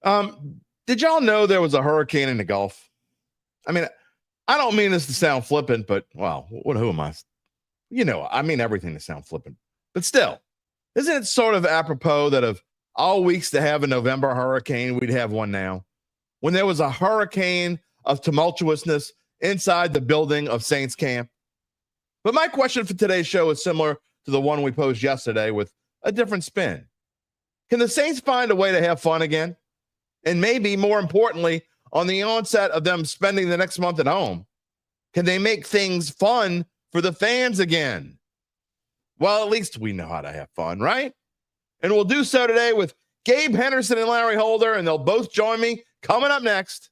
Did y'all know there was a hurricane in the Gulf? I mean, I don't mean this to sound flippant, but well, who am I? I mean everything to sound flippant. But still, isn't it sort of apropos that of all weeks to have a November hurricane, we'd have one now? When there was a hurricane of tumultuousness inside the building of Saints camp. But my question for today's show is similar to the one we posed yesterday with a different spin. Can the Saints find a way to have fun again? And maybe more importantly, on the onset of them spending the next month at home, can they make things fun for the fans again? Well, at least we know how to have fun, right? And we'll do so today with Gabe Henderson and Larry Holder, and they'll both join me coming up next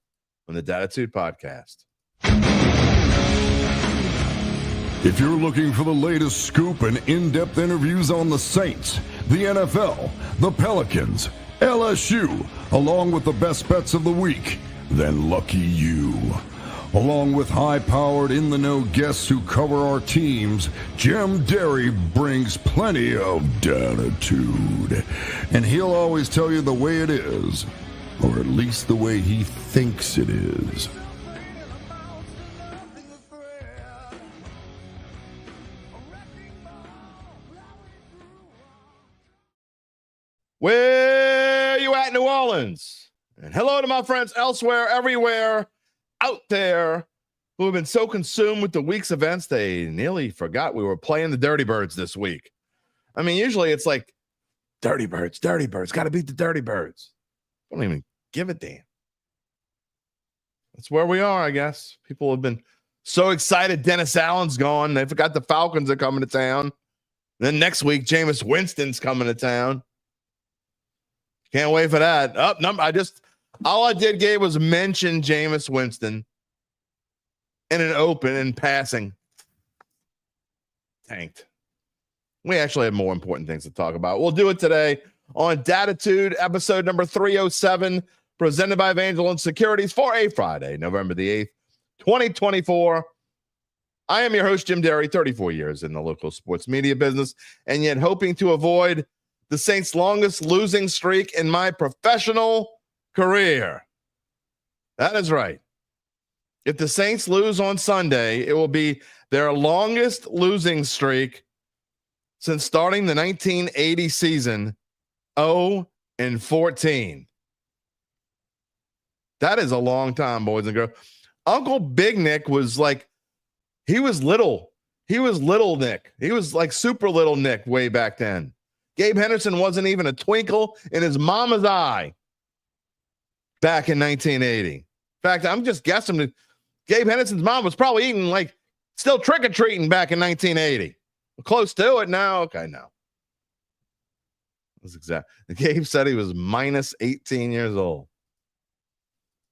on the Dattitude podcast. If you're looking for the latest scoop and in-depth interviews on the Saints, the NFL, the Pelicans, LSU, along with the best bets of the week, then lucky you. Along with high-powered, in-the-know guests who cover our teams, Jim Derry brings plenty of Dattitude. And he'll always tell you the way it is, or at least the way he thinks it is. Where you at, New Orleans? And hello to my friends elsewhere, everywhere, out there, who have been so consumed with the week's events, they nearly forgot we were playing the Dirty Birds this week. I mean, usually it's like, Dirty Birds, got to beat the Dirty Birds. Don't even give a damn. That's where we are, I guess. People have been so excited Dennis Allen's gone. They forgot the Falcons are coming to town. Then next week, Jameis Winston's coming to town. Can't wait for that. All I did, Gabe, was mention Jameis Winston in an open and passing. Tanked. We actually have more important things to talk about. We'll do it today on Dattitude, episode number 307, presented by Evangeline Securities for a Friday, November the 8th, 2024. I am your host, Jim Derry, 34 years in the local sports media business, and yet hoping to avoid the Saints' longest losing streak in my professional career. That is right. If the Saints lose on Sunday, it will be their longest losing streak since starting the 1980 season, 0-14. That is a long time, boys and girls. Uncle Big Nick was like, he was little. He was little Nick. He was like super little Nick way back then. Gabe Henderson wasn't even a twinkle in his mama's eye back in 1980. In fact, I'm just guessing that Gabe Henderson's mom was probably eating, like, still trick-or-treating back in 1980. Close to it now. Okay, no. That's exact. Gabe said he was minus 18 years old.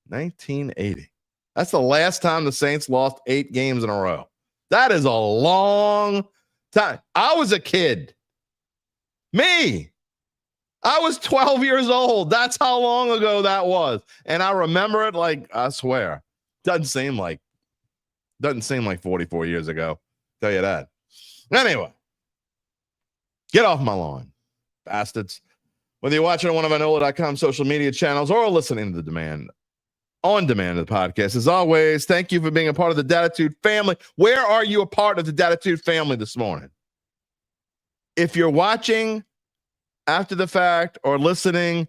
1980. That's the last time the Saints lost 8 games in a row. That is a long time. I was a kid. Me. I was 12 years old. That's how long ago that was. And I remember it like, I swear. Doesn't seem like 44 years ago. Tell you that. Anyway. Get off my lawn, bastards. Whether you're watching on one of our NOLA.com social media channels or listening to the on demand of the podcast, as always, thank you for being a part of the Dattitude family. Where are you a part of the Dattitude family this morning? If you're watching after the fact or listening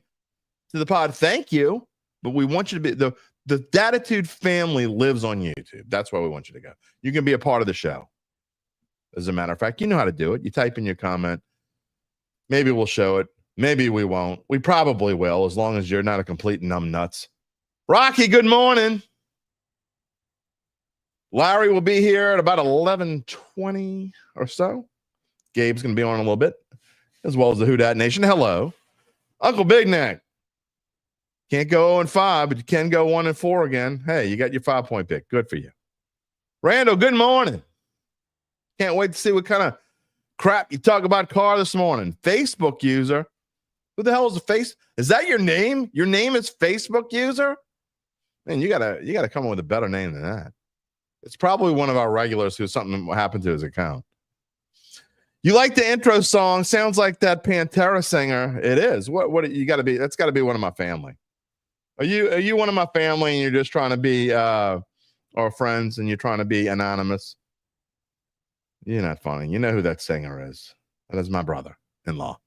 to the pod, thank you. But we want you to be the Dattitude family lives on YouTube. That's where we want you to go. You can be a part of the show. As a matter of fact, you know how to do it. You type in your comment. Maybe we'll show it. Maybe we won't. We probably will, as long as you're not a complete numbnuts. Rocky, good morning. Larry will be here at about 11:20 or so. Gabe's going to be on a little bit, as well as the Who Dat Nation. Hello. Uncle Big Neck. Can't go 0-5, but you can go 1-4 again. Hey, you got your 5-point pick. Good for you. Randall, good morning. Can't wait to see what kind of crap you talk about car this morning. Facebook user. Who the hell is a face? Is that your name? Your name is Facebook user? Man, you gotta come up with a better name than that. It's probably one of our regulars who something happened to his account. You like the intro song? Sounds like that Pantera singer. It is. What you got to be? That's got to be one of my family. Are you one of my family and you're just trying to be or friends and you're trying to be anonymous? You're not funny. You know who that singer is. That is my brother-in-law.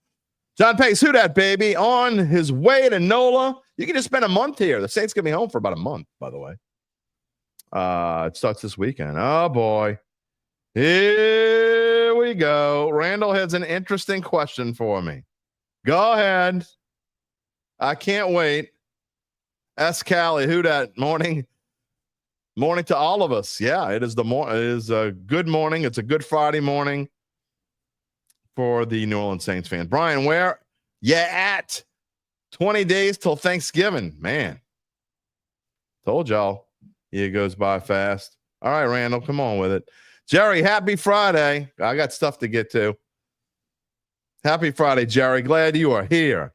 John Pace, who dat, baby? On his way to NOLA. You can just spend a month here. The Saints going to be home for about a month, by the way. It starts this weekend. Oh, boy. Here we go. Randall has an interesting question for me. Go ahead. I can't wait. Ask Callie, who dat? Morning to all of us. Yeah, it is it is a good morning. It's a good Friday morning for the New Orleans Saints fan. Brian, where you at? 20 days till Thanksgiving. Man, told y'all it goes by fast. All right, Randall, come on with it. Jerry, happy Friday. I got stuff to get to. Happy Friday, Jerry. Glad you are here.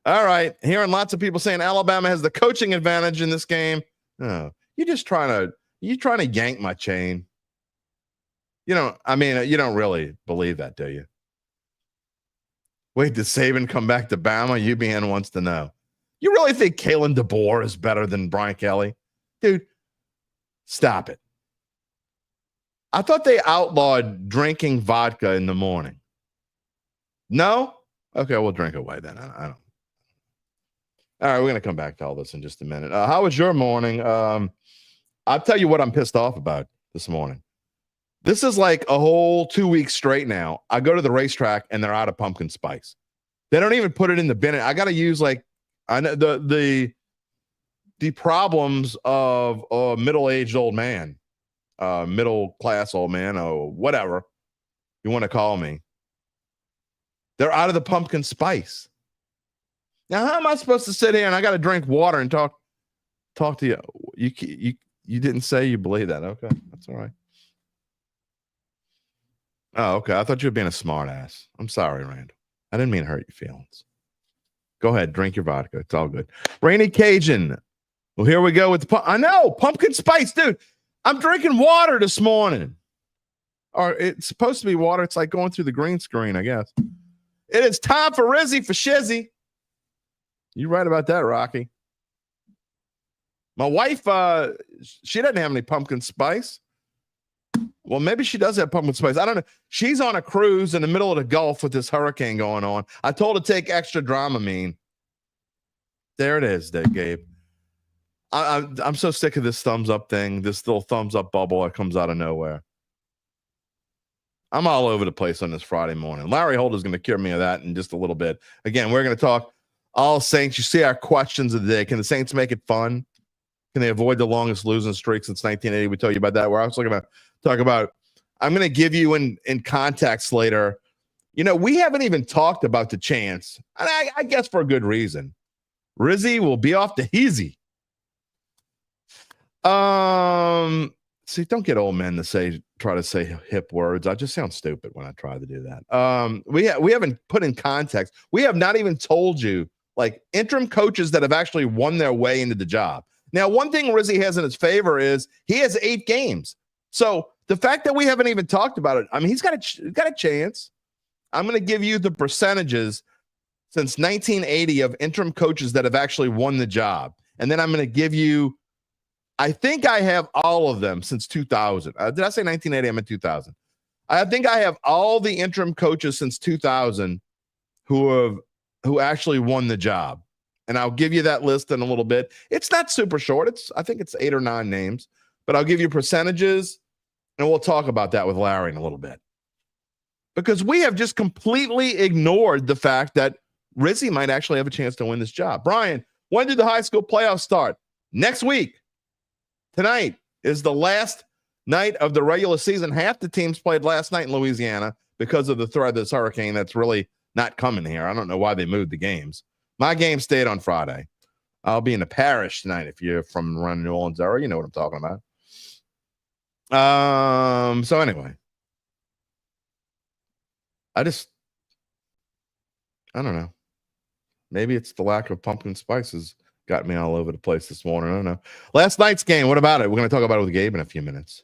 All right, hearing lots of people saying Alabama has the coaching advantage in this game. Oh, you're trying to yank my chain. You don't really believe that, do you? Wait, did Saban come back to Bama? UBN wants to know. You really think Kalen DeBoer is better than Brian Kelly? Dude, stop it. I thought they outlawed drinking vodka in the morning. No? Okay, we'll drink away then. I don't. All right, we're going to come back to all this in just a minute. How was your morning? I'll tell you what I'm pissed off about this morning. This is like a whole 2 weeks straight now. I go to the racetrack and they're out of pumpkin spice. They don't even put it in the bin. I got to use I know the problems of a middle-aged old man, middle-class old man, or whatever you want to call me. They're out of the pumpkin spice. Now, how am I supposed to sit here and I got to drink water and talk to you? You didn't say you believe that. Okay, that's all right. Oh, okay. I thought you were being a smart ass. I'm sorry, Randall. I didn't mean to hurt your feelings. Go ahead, drink your vodka. It's all good. Rainy Cajun. Well, here we go with I know, pumpkin spice, dude. I'm drinking water this morning. Or it's supposed to be water. It's like going through the green screen, I guess. It is time for Rizzi for Shizzy. You right about that, Rocky. My wife, she doesn't have any pumpkin spice. Well, maybe she does have pumpkin spice. I don't know. She's on a cruise in the middle of the Gulf with this hurricane going on. I told her to take extra Dramamine. There it is, there, Gabe. I'm so sick of this thumbs up thing, this little thumbs up bubble that comes out of nowhere. I'm all over the place on this Friday morning. Larry Holder's going to cure me of that in just a little bit. Again, we're going to talk all Saints. You see our questions of the day. Can the Saints make it fun? Can they avoid the longest losing streak since 1980? We told you about that. We're also going to talk about, I'm going to give you in context later. You know, we haven't even talked about the chance, and I guess for a good reason. Rizzi will be off the heezy. See, don't get old men to try to say hip words. I just sound stupid when I try to do that. We haven't put in context. We have not even told you, like, interim coaches that have actually won their way into the job. Now, one thing Rizzi has in his favor is he has 8 games. So the fact that we haven't even talked about it, I mean, he's got a chance. I'm going to give you the percentages since 1980 of interim coaches that have actually won the job. And then I'm going to give you, I think I have all of them since 2000. Did I say 1980? I meant 2000. I think I have all the interim coaches since 2000 who actually won the job. And I'll give you that list in a little bit. It's not super short. I think it's 8 or 9 names, but I'll give you percentages, and we'll talk about that with Larry in a little bit. Because we have just completely ignored the fact that Rizzi might actually have a chance to win this job. Brian, when did the high school playoffs start? Next week. Tonight is the last night of the regular season. Half the teams played last night in Louisiana because of the threat of this hurricane that's really not coming here. I don't know why they moved the games. My game stayed on Friday. I'll be in the parish tonight. If you're from around New Orleans area, you know what I'm talking about. So anyway, I don't know. Maybe it's the lack of pumpkin spices got me all over the place this morning. I don't know. Last night's game, what about it? We're going to talk about it with Gabe in a few minutes.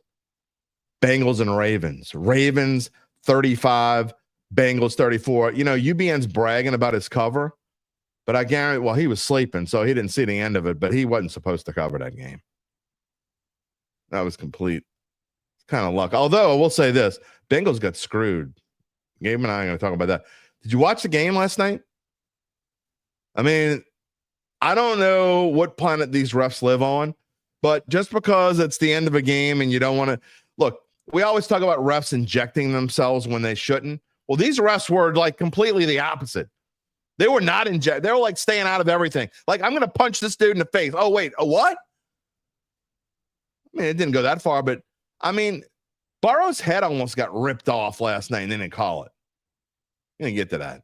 Bengals and Ravens. Ravens 35, Bengals 34. You know, UBN's bragging about his cover. But I guarantee, well, he was sleeping, so he didn't see the end of it, but he wasn't supposed to cover that game. That was complete kind of luck. Although I will say this, Bengals got screwed. Gabe and I are going to talk about that. Did you watch the game last night? I mean, I don't know what planet these refs live on, but just because it's the end of a game and you don't want to look, we always talk about refs injecting themselves when they shouldn't. Well, these refs were like completely the opposite. They were not inject. They were like staying out of everything. Like, I'm going to punch this dude in the face. Oh, wait. A what? I mean, it didn't go that far, but I mean, Burrow's head almost got ripped off last night and they didn't call it. You didn't get to that.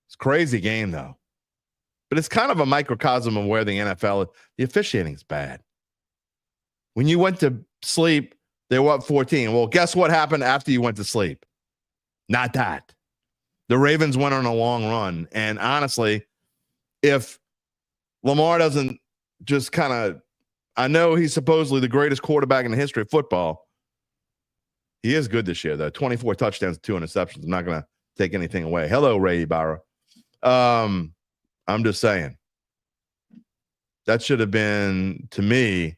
It's a crazy game, though. But it's kind of a microcosm of where the NFL, the officiating is bad. When you went to sleep, they were up 14. Well, guess what happened after you went to sleep? Not that. The Ravens went on a long run. And honestly, if Lamar doesn't just kind of, I know he's supposedly the greatest quarterback in the history of football. He is good this year, though. 24 touchdowns, 2 interceptions. I'm not going to take anything away. Hello, Ray Ibarra. I'm just saying. That should have been, to me,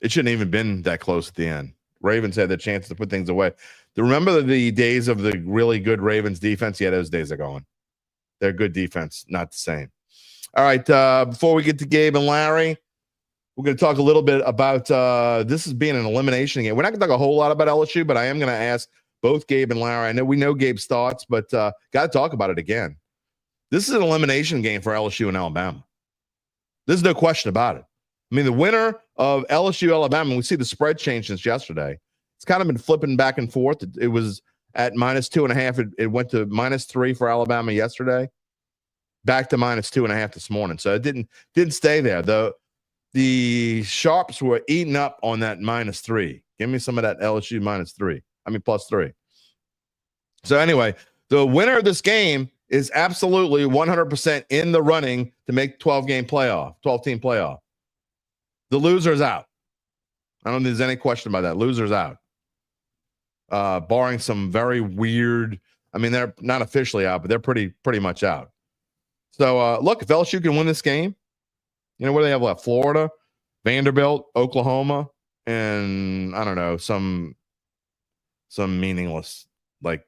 it shouldn't even been that close at the end. Ravens had the chance to put things away. Remember the days of the really good Ravens defense? Yeah, those days are gone. They're good defense, not the same. All right, before we get to Gabe and Larry, we're going to talk a little bit about this as being an elimination game. We're not going to talk a whole lot about LSU, but I am going to ask both Gabe and Larry. I know we know Gabe's thoughts, but got to talk about it again. This is an elimination game for LSU and Alabama. There's no question about it. I mean, the winner of LSU, Alabama, we see the spread change since yesterday. It's kind of been flipping back and forth. It was at -2.5. It went to -3 for Alabama yesterday, back to -2.5 this morning. So it didn't stay there. The sharps were eating up on that -3. Give me some of that LSU -3. I mean, +3. So anyway, the winner of this game is absolutely 100% in the running to make 12-team playoff. The loser's out. I don't think there's any question about that. Loser's out. Barring some very weird, I mean, they're not officially out, but they're pretty much out. So, look, if LSU can win this game, you know, what do they have left? Florida, Vanderbilt, Oklahoma, and I don't know, some meaningless, like,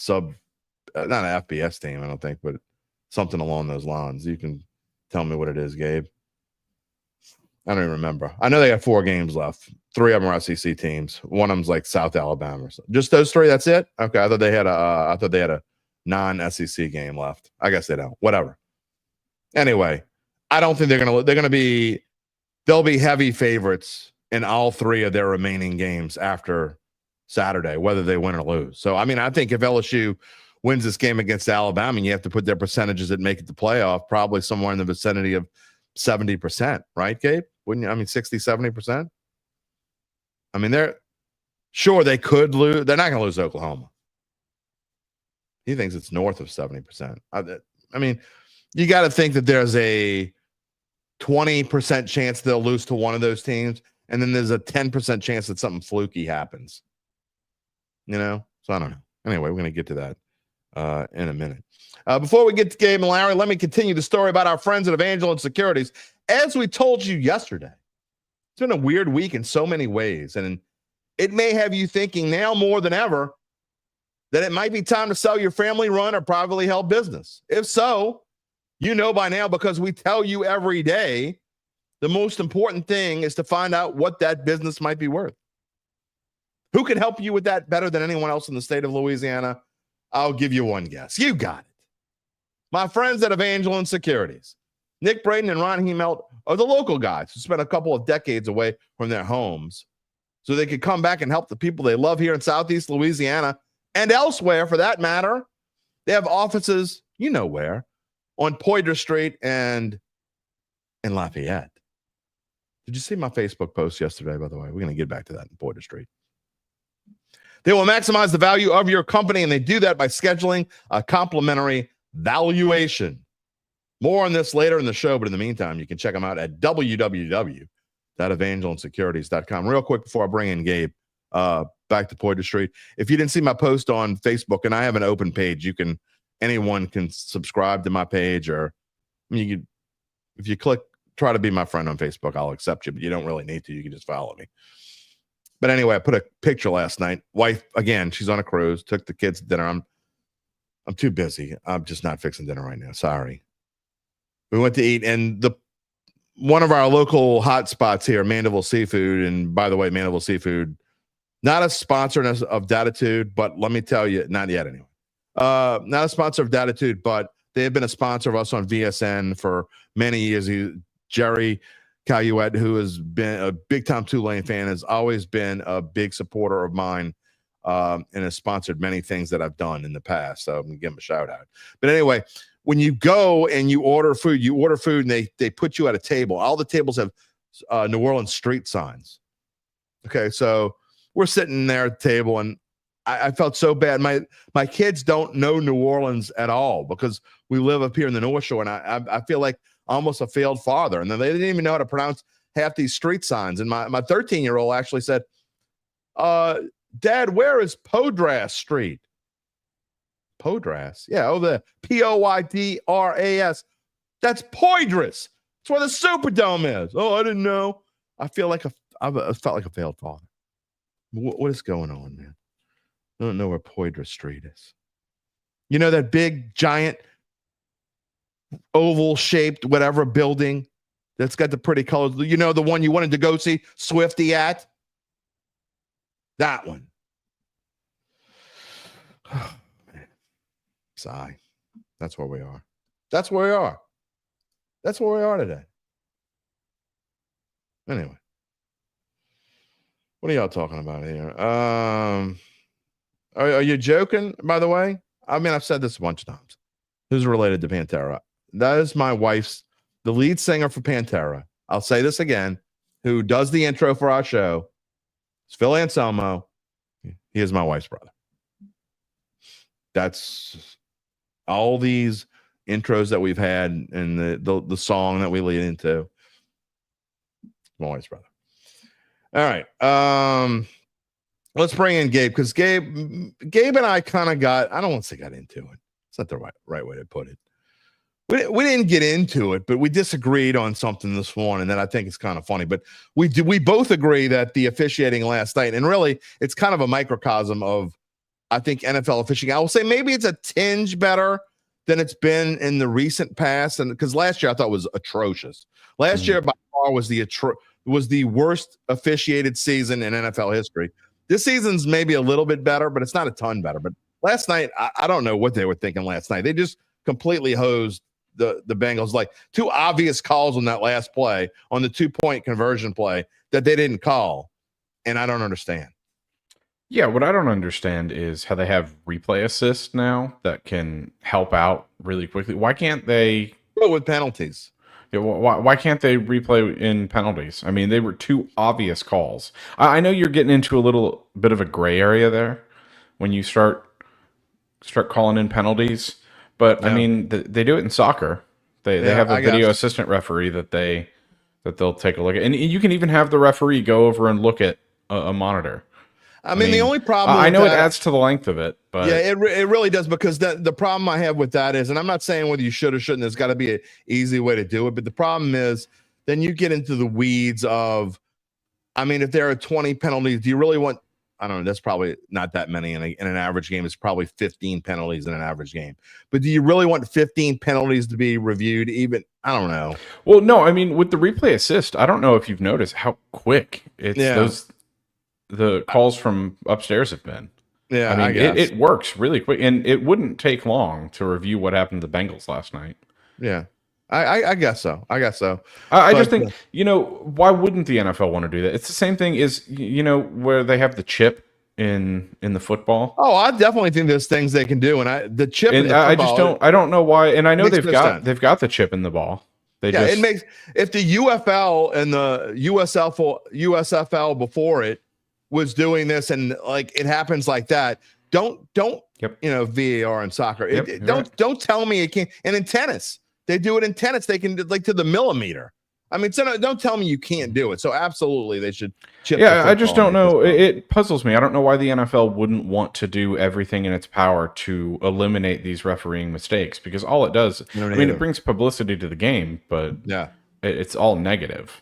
not an FBS team, I don't think, but something along those lines. You can tell me what it is, Gabe. I don't even remember. I know they have 4 games left. 3 of them are SEC teams. One of them's like South Alabama or something. Just those 3. That's it. Okay. I thought they had a non-SEC game left. I guess they don't. Whatever. Anyway, I don't think they'll be heavy favorites in all 3 of their remaining games after Saturday, whether they win or lose. So, I mean, I think if LSU wins this game against Alabama, and you have to put their percentages that make it the playoff, probably somewhere in the vicinity of 70%, right, Gabe? Wouldn't you? I mean, 60, 70%. I mean, they could lose. They're not going to lose to Oklahoma. He thinks it's north of 70%. I mean, you got to think that there's a 20% chance they'll lose to one of those teams, and then there's a 10% chance that something fluky happens. You know? So I don't know. Anyway, we're going to get to that in a minute. Before we get to Gabe and Larry, let me continue the story about our friends at Evangeline Securities. As we told you yesterday, it's been a weird week in so many ways, and it may have you thinking now more than ever that it might be time to sell your family-run or privately held business. If so, you know by now, because we tell you every day, the most important thing is to find out what that business might be worth. Who can help you with that better than anyone else in the state of Louisiana? I'll give you one guess. You got it. My friends at Evangeline Securities. Nick Braden and Ron Hemelt are the local guys who spent a couple of decades away from their homes so they could come back and help the people they love here in Southeast Louisiana and elsewhere, for that matter. They have offices, you know where, on Poydras Street and in Lafayette. Did you see my Facebook post yesterday, by the way? We're going to get back to that in Poydras Street. They will maximize the value of your company, and they do that by scheduling a complimentary valuation. More on this later in the show, but in the meantime, you can check them out at www.evangelinesecurities.com. Real quick before I bring in Gabe, back to Poydras Street. If you didn't see my post on Facebook, and I have an open page, you can anyone can subscribe to my page, or I mean, if you try to be my friend on Facebook, I'll accept you, but you don't really need to. You can just follow me. But anyway, I put a picture last night. Wife, again, she's on a cruise, took the kids to dinner. I'm too busy. I'm just not fixing dinner right now. Sorry. We went to eat, and one of our local hot spots here, Mandeville Seafood, and by the way, Mandeville Seafood, not a sponsor of Dattitude, but let me tell you, not yet anyway. Not a sponsor of Dattitude, but they have been a sponsor of us on VSN for many years. Jerry Caluette, who has been a big-time Tulane fan, has always been a big supporter of mine, and has sponsored many things that I've done in the past. So I'm going to give him a shout-out. But anyway, when you go and you order food, and they put you at a table. All the tables have New Orleans street signs. Okay, so we're sitting there at the table, and I felt so bad. My kids don't know New Orleans at all because we live up here in the North Shore, and I feel like almost a failed father. And then they didn't even know how to pronounce half these street signs. And my 13-year-old actually said, Dad, where is Podras Street? Podras? Yeah, the Poydras. That's Poydras. That's where the Superdome is. Oh, I didn't know. I felt like a failed father. What is going on, man? I don't know where Poydras Street is. You know that big, giant, oval-shaped, whatever building that's got the pretty colors? You know, the one you wanted to go see Swifty at? That one. Oh, man. Sigh. That's where we are. That's where we are. That's where we are today. Anyway. What are y'all talking about here? Are you joking, by the way? I mean, I've said this a bunch of times. Who's related to Pantera? That is my wife's, the lead singer for Pantera. I'll say this again, who does the intro for our show. It's Phil Anselmo. He is my wife's brother. That's all these intros that we've had and the song that we lead into. My wife's brother. All right. Let's bring in Gabe, because Gabe and I kind of I don't want to say got into it. It's not the right way to put it. We didn't get into it, but we disagreed on something this morning that I think is kind of funny. But we both agree that the officiating last night, and really it's kind of a microcosm of, I think, NFL officiating. I will say maybe it's a tinge better than it's been in the recent past, and because last year I thought was atrocious. Last year by far was the worst officiated season in NFL history. This season's maybe a little bit better, but it's not a ton better. But last night, I don't know what they were thinking last night. They just completely hosed the Bengals. Like, two obvious calls on that last play, on the 2-point conversion play, that they didn't call. And I don't understand. Yeah, what I don't understand is how they have replay assist now that can help out really quickly. Why can't they go with penalties? Yeah, why can't they replay in penalties? I mean, they were two obvious calls. I know you're getting into a little bit of a gray area there when you start calling in penalties, but yeah. I mean, they do it in soccer. They have a video assistant referee that they'll take a look at, and you can even have the referee go over and look at a monitor. I mean, the only problem I know it adds to the length of it, but yeah, it really does, because the problem I have with that is, and I'm not saying whether you should or shouldn't, there's got to be an easy way to do it, but the problem is then you get into the weeds of, I mean, if there are 20 penalties, do you really want, I don't know, that's probably not that many in an average game. It's probably 15 penalties in an average game, but do you really want 15 penalties to be reviewed? Even, I don't know. Well, no, I mean, with the replay assist, I don't know if you've noticed how quick the calls from upstairs have been. Yeah, I mean, it works really quick, and it wouldn't take long to review what happened to the Bengals last night. Yeah, I guess so. I just think, why wouldn't the NFL want to do that? It's the same thing as, where they have the chip in the football. Oh, I definitely think there's things they can do, and the chip. And I don't know why. And I know they've got the chip in the ball. It makes, if the UFL and the USFL before it was doing this, and like it happens like that, don't VAR in soccer. Don't tell me it can't. And in tennis, they do it in tennis. They can, like, to the millimeter. I mean, so don't tell me you can't do it. So absolutely, they should chip. Yeah, I just don't know. It puzzles me. I don't know why the NFL wouldn't want to do everything in its power to eliminate these refereeing mistakes, because all it does, it brings publicity to the game, but yeah, it's all negative.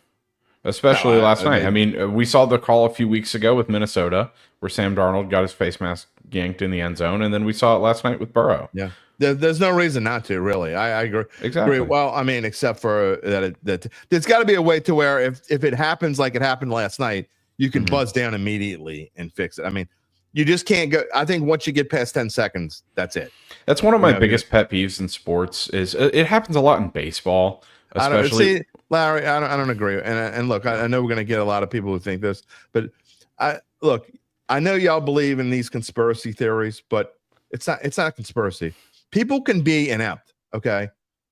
Especially last night. I mean, we saw the call a few weeks ago with Minnesota where Sam Darnold got his face mask yanked in the end zone, and then we saw it last night with Burrow. Yeah. There's no reason not to, really. I agree. Exactly. Well, I mean, except for that there's got to be a way to where if it happens like it happened last night, you can buzz down immediately and fix it. I mean, you just can't go. I think once you get past 10 seconds, that's it. That's one of my biggest pet peeves in sports. Is it happens a lot in baseball, especially. Larry, I don't agree. And look, I know we're going to get a lot of people who think this, but I know y'all believe in these conspiracy theories, but it's not a conspiracy. People can be inept. Okay.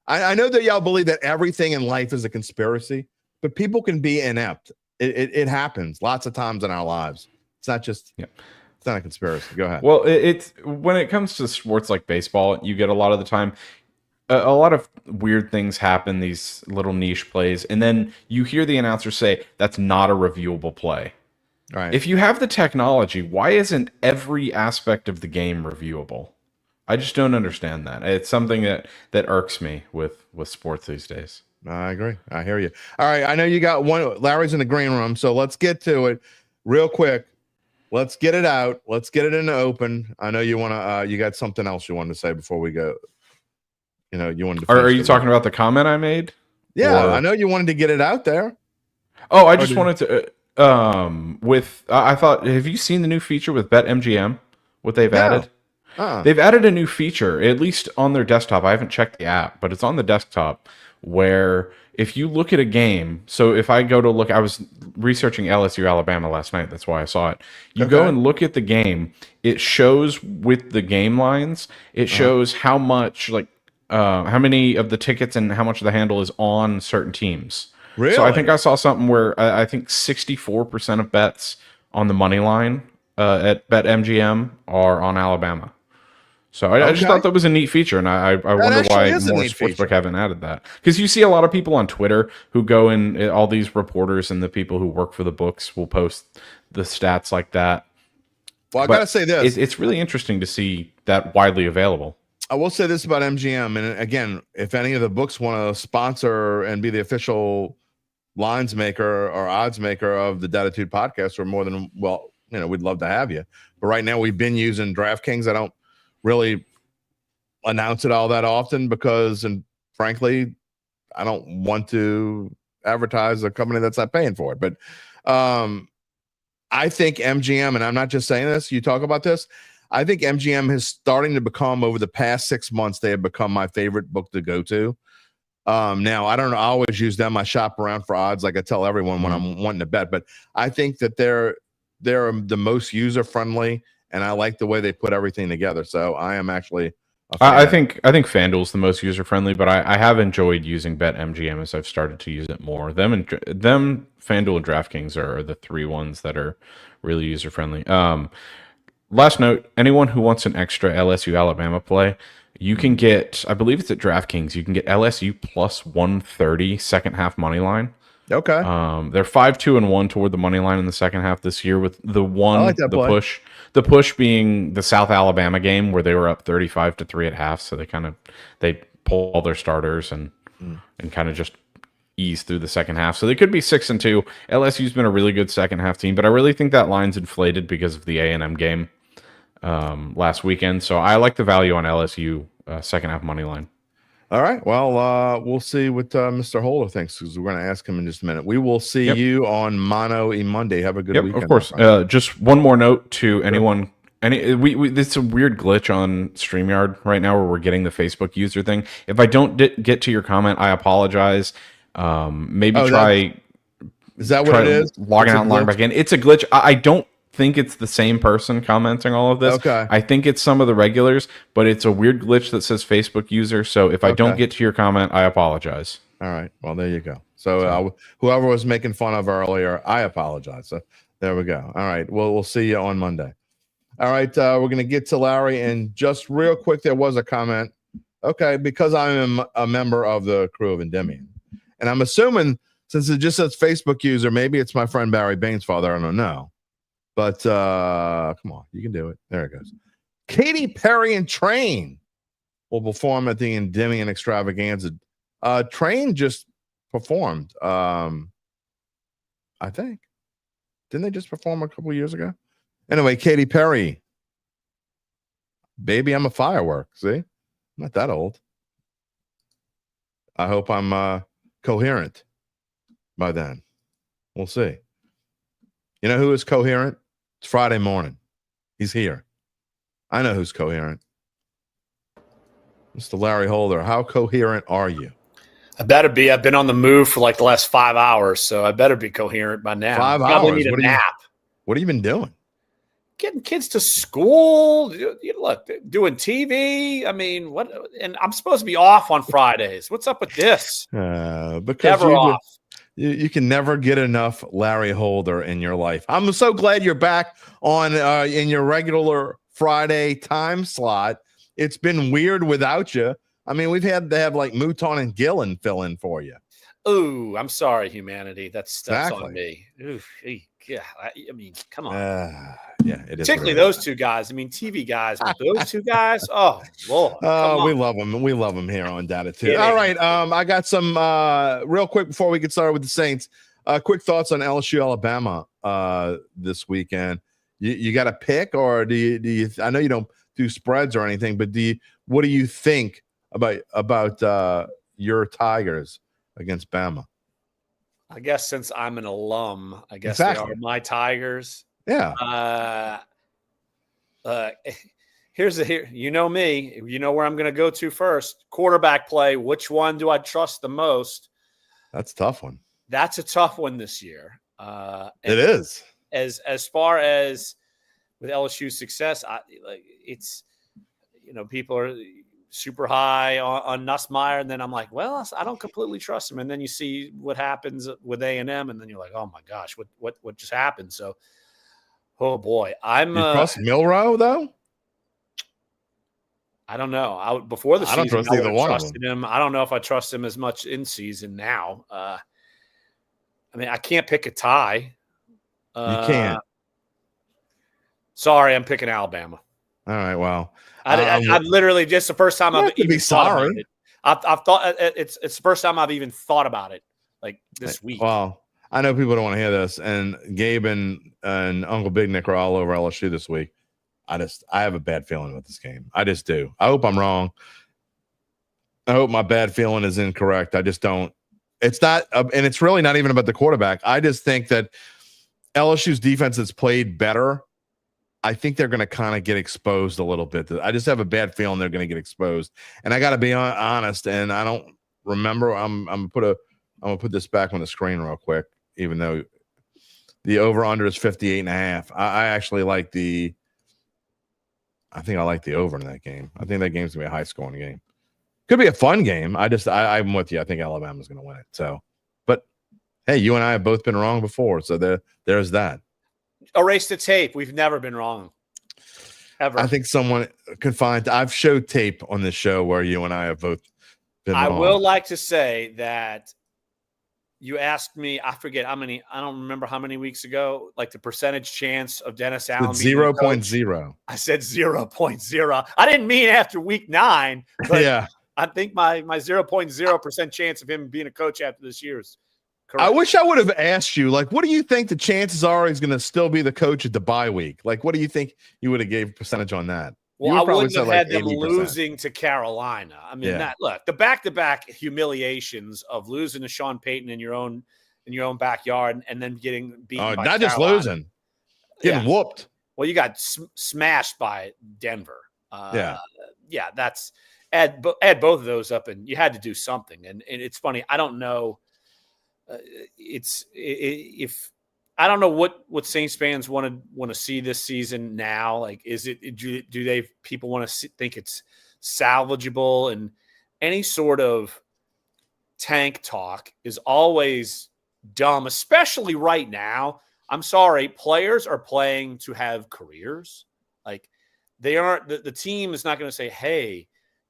I know that y'all believe that everything in life is a conspiracy, but people can be inept. It happens lots of times in our lives. It's not just, it's not a conspiracy. Go ahead. Well, it's when it comes to sports like baseball, you get a lot of the time, a lot of weird things happen, these little niche plays, and then you hear the announcer say, that's not a reviewable play. Right. If you have the technology, why isn't every aspect of the game reviewable? I just don't understand that. It's something that irks me with sports these days. I agree. I hear you. All right. I know you got one. Larry's in the green room, so let's get to it real quick. Let's get it out. Let's get it in the open. I know you want to, you got something else you wanted to say before we go. You know, you wanted to. Are you talking about the comment I made? Yeah, I know you wanted to get it out there. Oh, I just wanted to. I thought, have you seen the new feature with BetMGM? What they've added? They've added a new feature, at least on their desktop. I haven't checked the app, but it's on the desktop, where if you look at a game, so if I go to look, I was researching LSU Alabama last night. That's why I saw it. You go and look at the game. It shows with the game lines. It shows how much, like, how many of the tickets and how much of the handle is on certain teams. Really? So I think I saw something where I think 64% of bets on the money line at BetMGM are on Alabama. So I just thought that was a neat feature, and I wonder why more sportsbook haven't added that. Because you see a lot of people on Twitter who go in, all these reporters and the people who work for the books will post the stats like that. Well, I got to say this. It's really interesting to see that widely available. I will say this about MGM, and again, if any of the books want to sponsor and be the official lines maker or odds maker of the Dattitude podcast, we're more than we'd love to have you. But right now, we've been using DraftKings. I don't really announce it all that often because, and frankly, I don't want to advertise a company that's not paying for it. But I think MGM, and I'm not just saying this, you talk about this, I think MGM is starting to become, over the past 6 months, they have become my favorite book to go to. Now, I don't know, I always use them. I shop around for odds like I tell everyone when I'm wanting to bet, but I think that they're the most user-friendly, and I like the way they put everything together. So I am actually a fan. I think FanDuel's the most user-friendly, but I have enjoyed using BetMGM as I've started to use it more. Them, FanDuel and DraftKings are the three ones that are really user-friendly. Last note, anyone who wants an extra LSU Alabama play, you can get, I believe it's at DraftKings, you can get LSU plus 130 second half money line. Okay. They're 5-2-1 toward the money line in the second half this year, with the push being the South Alabama game where they were up 35-3 at half. So they pull all their starters and kind of just ease through the second half. So they could be 6-2. LSU's been a really good second half team, but I really think that line's inflated because of the A&M game last weekend. So I like the value on LSU second half money line. All right. Well, we'll see what Mr. Holder thinks, because we're going to ask him in just a minute. We will see you on Mono e Monday. Have a good weekend. Of course. Just one more note to anyone. It's a weird glitch on StreamYard right now where we're getting the Facebook user thing. If I don't get to your comment, I apologize. Maybe try. Is that what it is? Logging out and logging back in. It's a glitch. I don't think it's the same person commenting all of this. Okay. I think it's some of the regulars, but it's a weird glitch that says Facebook user. So if I don't get to your comment, I apologize. All right. Well, there you go. So whoever was making fun of earlier, I apologize. So there we go. All right. Well, we'll see you on Monday. All right. We're going to get to Larry, and just real quick, there was a comment. Okay. Because I am a member of the crew of Endymion, and I'm assuming Since it just says Facebook user, maybe it's my friend Barry Bain's father. I don't know. But come on, you can do it. There it goes. Katy Perry and Train will perform at the Endymion Extravaganza. Train just performed. I think. Didn't they just perform a couple years ago? Anyway, Katy Perry. Baby, I'm a firework. See? I'm not that old. I hope I'm coherent by then. We'll see. You know who is coherent? It's Friday morning. He's here. I know who's coherent. Mr. Larry Holder, how coherent are you? I better be. I've been on the move for like the last 5 hours, so I better be coherent by now. 5 Probably hours? need a nap. What have you been doing? Getting kids to school. Look, doing TV. I mean, what? And I'm supposed to be off on Fridays. What's up with this? Because Never off. You can never get enough Larry Holder in your life. I'm so glad you're back on in your regular Friday time slot. It's been weird without you. I mean, we've had to have like Mouton and Gillen fill in for you. Ooh, I'm sorry, humanity. That's Exactly. on me. Ooh, yeah. I mean, come on. Yeah, it is. Particularly those two guys. I mean, TV guys, but those two guys. Oh, Lord. We love them. We love them here on Dattitude. Yeah. All right. I got some real quick before we get started with the Saints. Quick thoughts on LSU Alabama this weekend. You got a pick, or do you? I know you don't do spreads or anything, but what do you think about your Tigers against Bama? I guess since I'm an alum, I guess Exactly. they are my Tigers. Yeah. Here's you know me, you know where I'm going to go to first. Quarterback play. Which one do I trust the most? That's a tough one. That's a tough one this year. It is. As far as with LSU's success, it's people are super high on Nussmeier, and then I'm like, well, I don't completely trust him. And then you see what happens with A&M, and then you're like, oh my gosh, what just happened? So, oh boy, you trust Milroe though? I don't know. Before the season, I don't trust either one of them. I don't know if I trust him as much in season now. I mean, I can't pick a tie. You can't. Sorry, I'm picking Alabama. All right. Well, I literally just the first time I've even thought about it. I've thought it's the first time I've even thought about it like this week. Well, I know people don't want to hear this, and Gabe and Uncle Big Nick are all over LSU this week. I have a bad feeling about this game. I just do. I hope I'm wrong. I hope my bad feeling is incorrect. I just don't. It's not, and it's really not even about the quarterback. I just think that LSU's defense has played better. I think they're going to kind of get exposed a little bit. I just have a bad feeling they're going to get exposed. And I got to be honest, and I don't remember. I'm gonna put this back on the screen real quick, even though the over-under is 58.5. I actually like I think I like the over in that game. I think that game's going to be a high-scoring game. Could be a fun game. I'm with you. I think Alabama's going to win it. So, but hey, you and I have both been wrong before, so there's that. Erase the tape. We've never been wrong. Ever. I think someone could find. I've showed tape on this show where you and I have both been wrong. I will like to say that you asked me, I forget how many, I don't remember how many weeks ago, like the percentage chance of Dennis Allen. 0.0. I said 0.0. I didn't mean after week 9. But yeah. I think my 0.0% chance of him being a coach after this year is correct. I wish I would have asked you, like, what do you think the chances are he's going to still be the coach at the bye week? Like, what do you think you would have gave percentage on that? Well, I wouldn't have had them losing to Carolina. I mean, look, the back-to-back humiliations of losing to Sean Payton in your own backyard and then getting beaten by not Carolina. just losing, getting whooped. Well, you got smashed by Denver. Yeah, that's add both of those up, and you had to do something. And it's funny, I don't know. I don't know what Saints fans want to see this season now. Like, is it do people want to think it's salvageable? And any sort of tank talk is always dumb, especially right now. I'm sorry, players are playing to have careers. Like, they aren't. The team is not going to say, "Hey,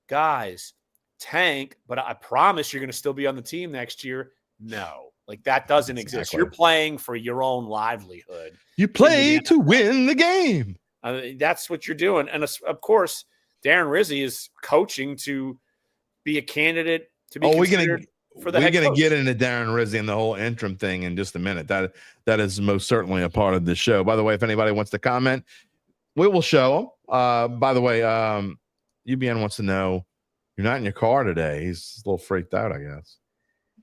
guys, tank," but I promise you're going to still be on the team next year. No. Like that doesn't exist. Exactly. You're playing for your own livelihood. You play to win the game. That's what you're doing. And of course, Darren Rizzi is coaching to be a candidate to be considered for the head coach. We're going to get into Darren Rizzi and the whole interim thing in just a minute. That is most certainly a part of the show. By the way, if anybody wants to comment, we will show them. By the way, UBN wants to know, you're not in your car today. He's a little freaked out, I guess.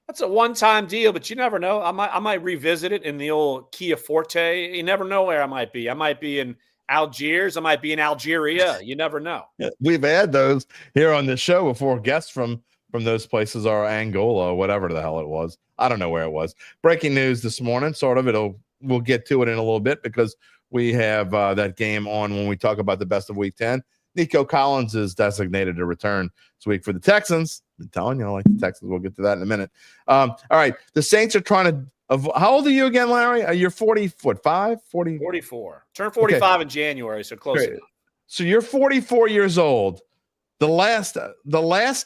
That's a one-time deal, but you never know. I might revisit it in the old Kia Forte. You never know where I might be. I might be in Algiers. I might be in Algeria. You never know. We've had those here on the show before. Guests from those places are Angola, whatever the hell it was. I don't know where it was. Breaking news this morning, sort of. We'll get to it in a little bit because we have that game on when we talk about the best of Week 10. Nico Collins is designated to return this week for the Texans. I'm telling you, I like the Texans. We'll get to that in a minute. All right. The Saints are trying to how old are you again, Larry? You're 45? 40? 44. Turn 45 in January, so close enough. So you're 44 years old. The last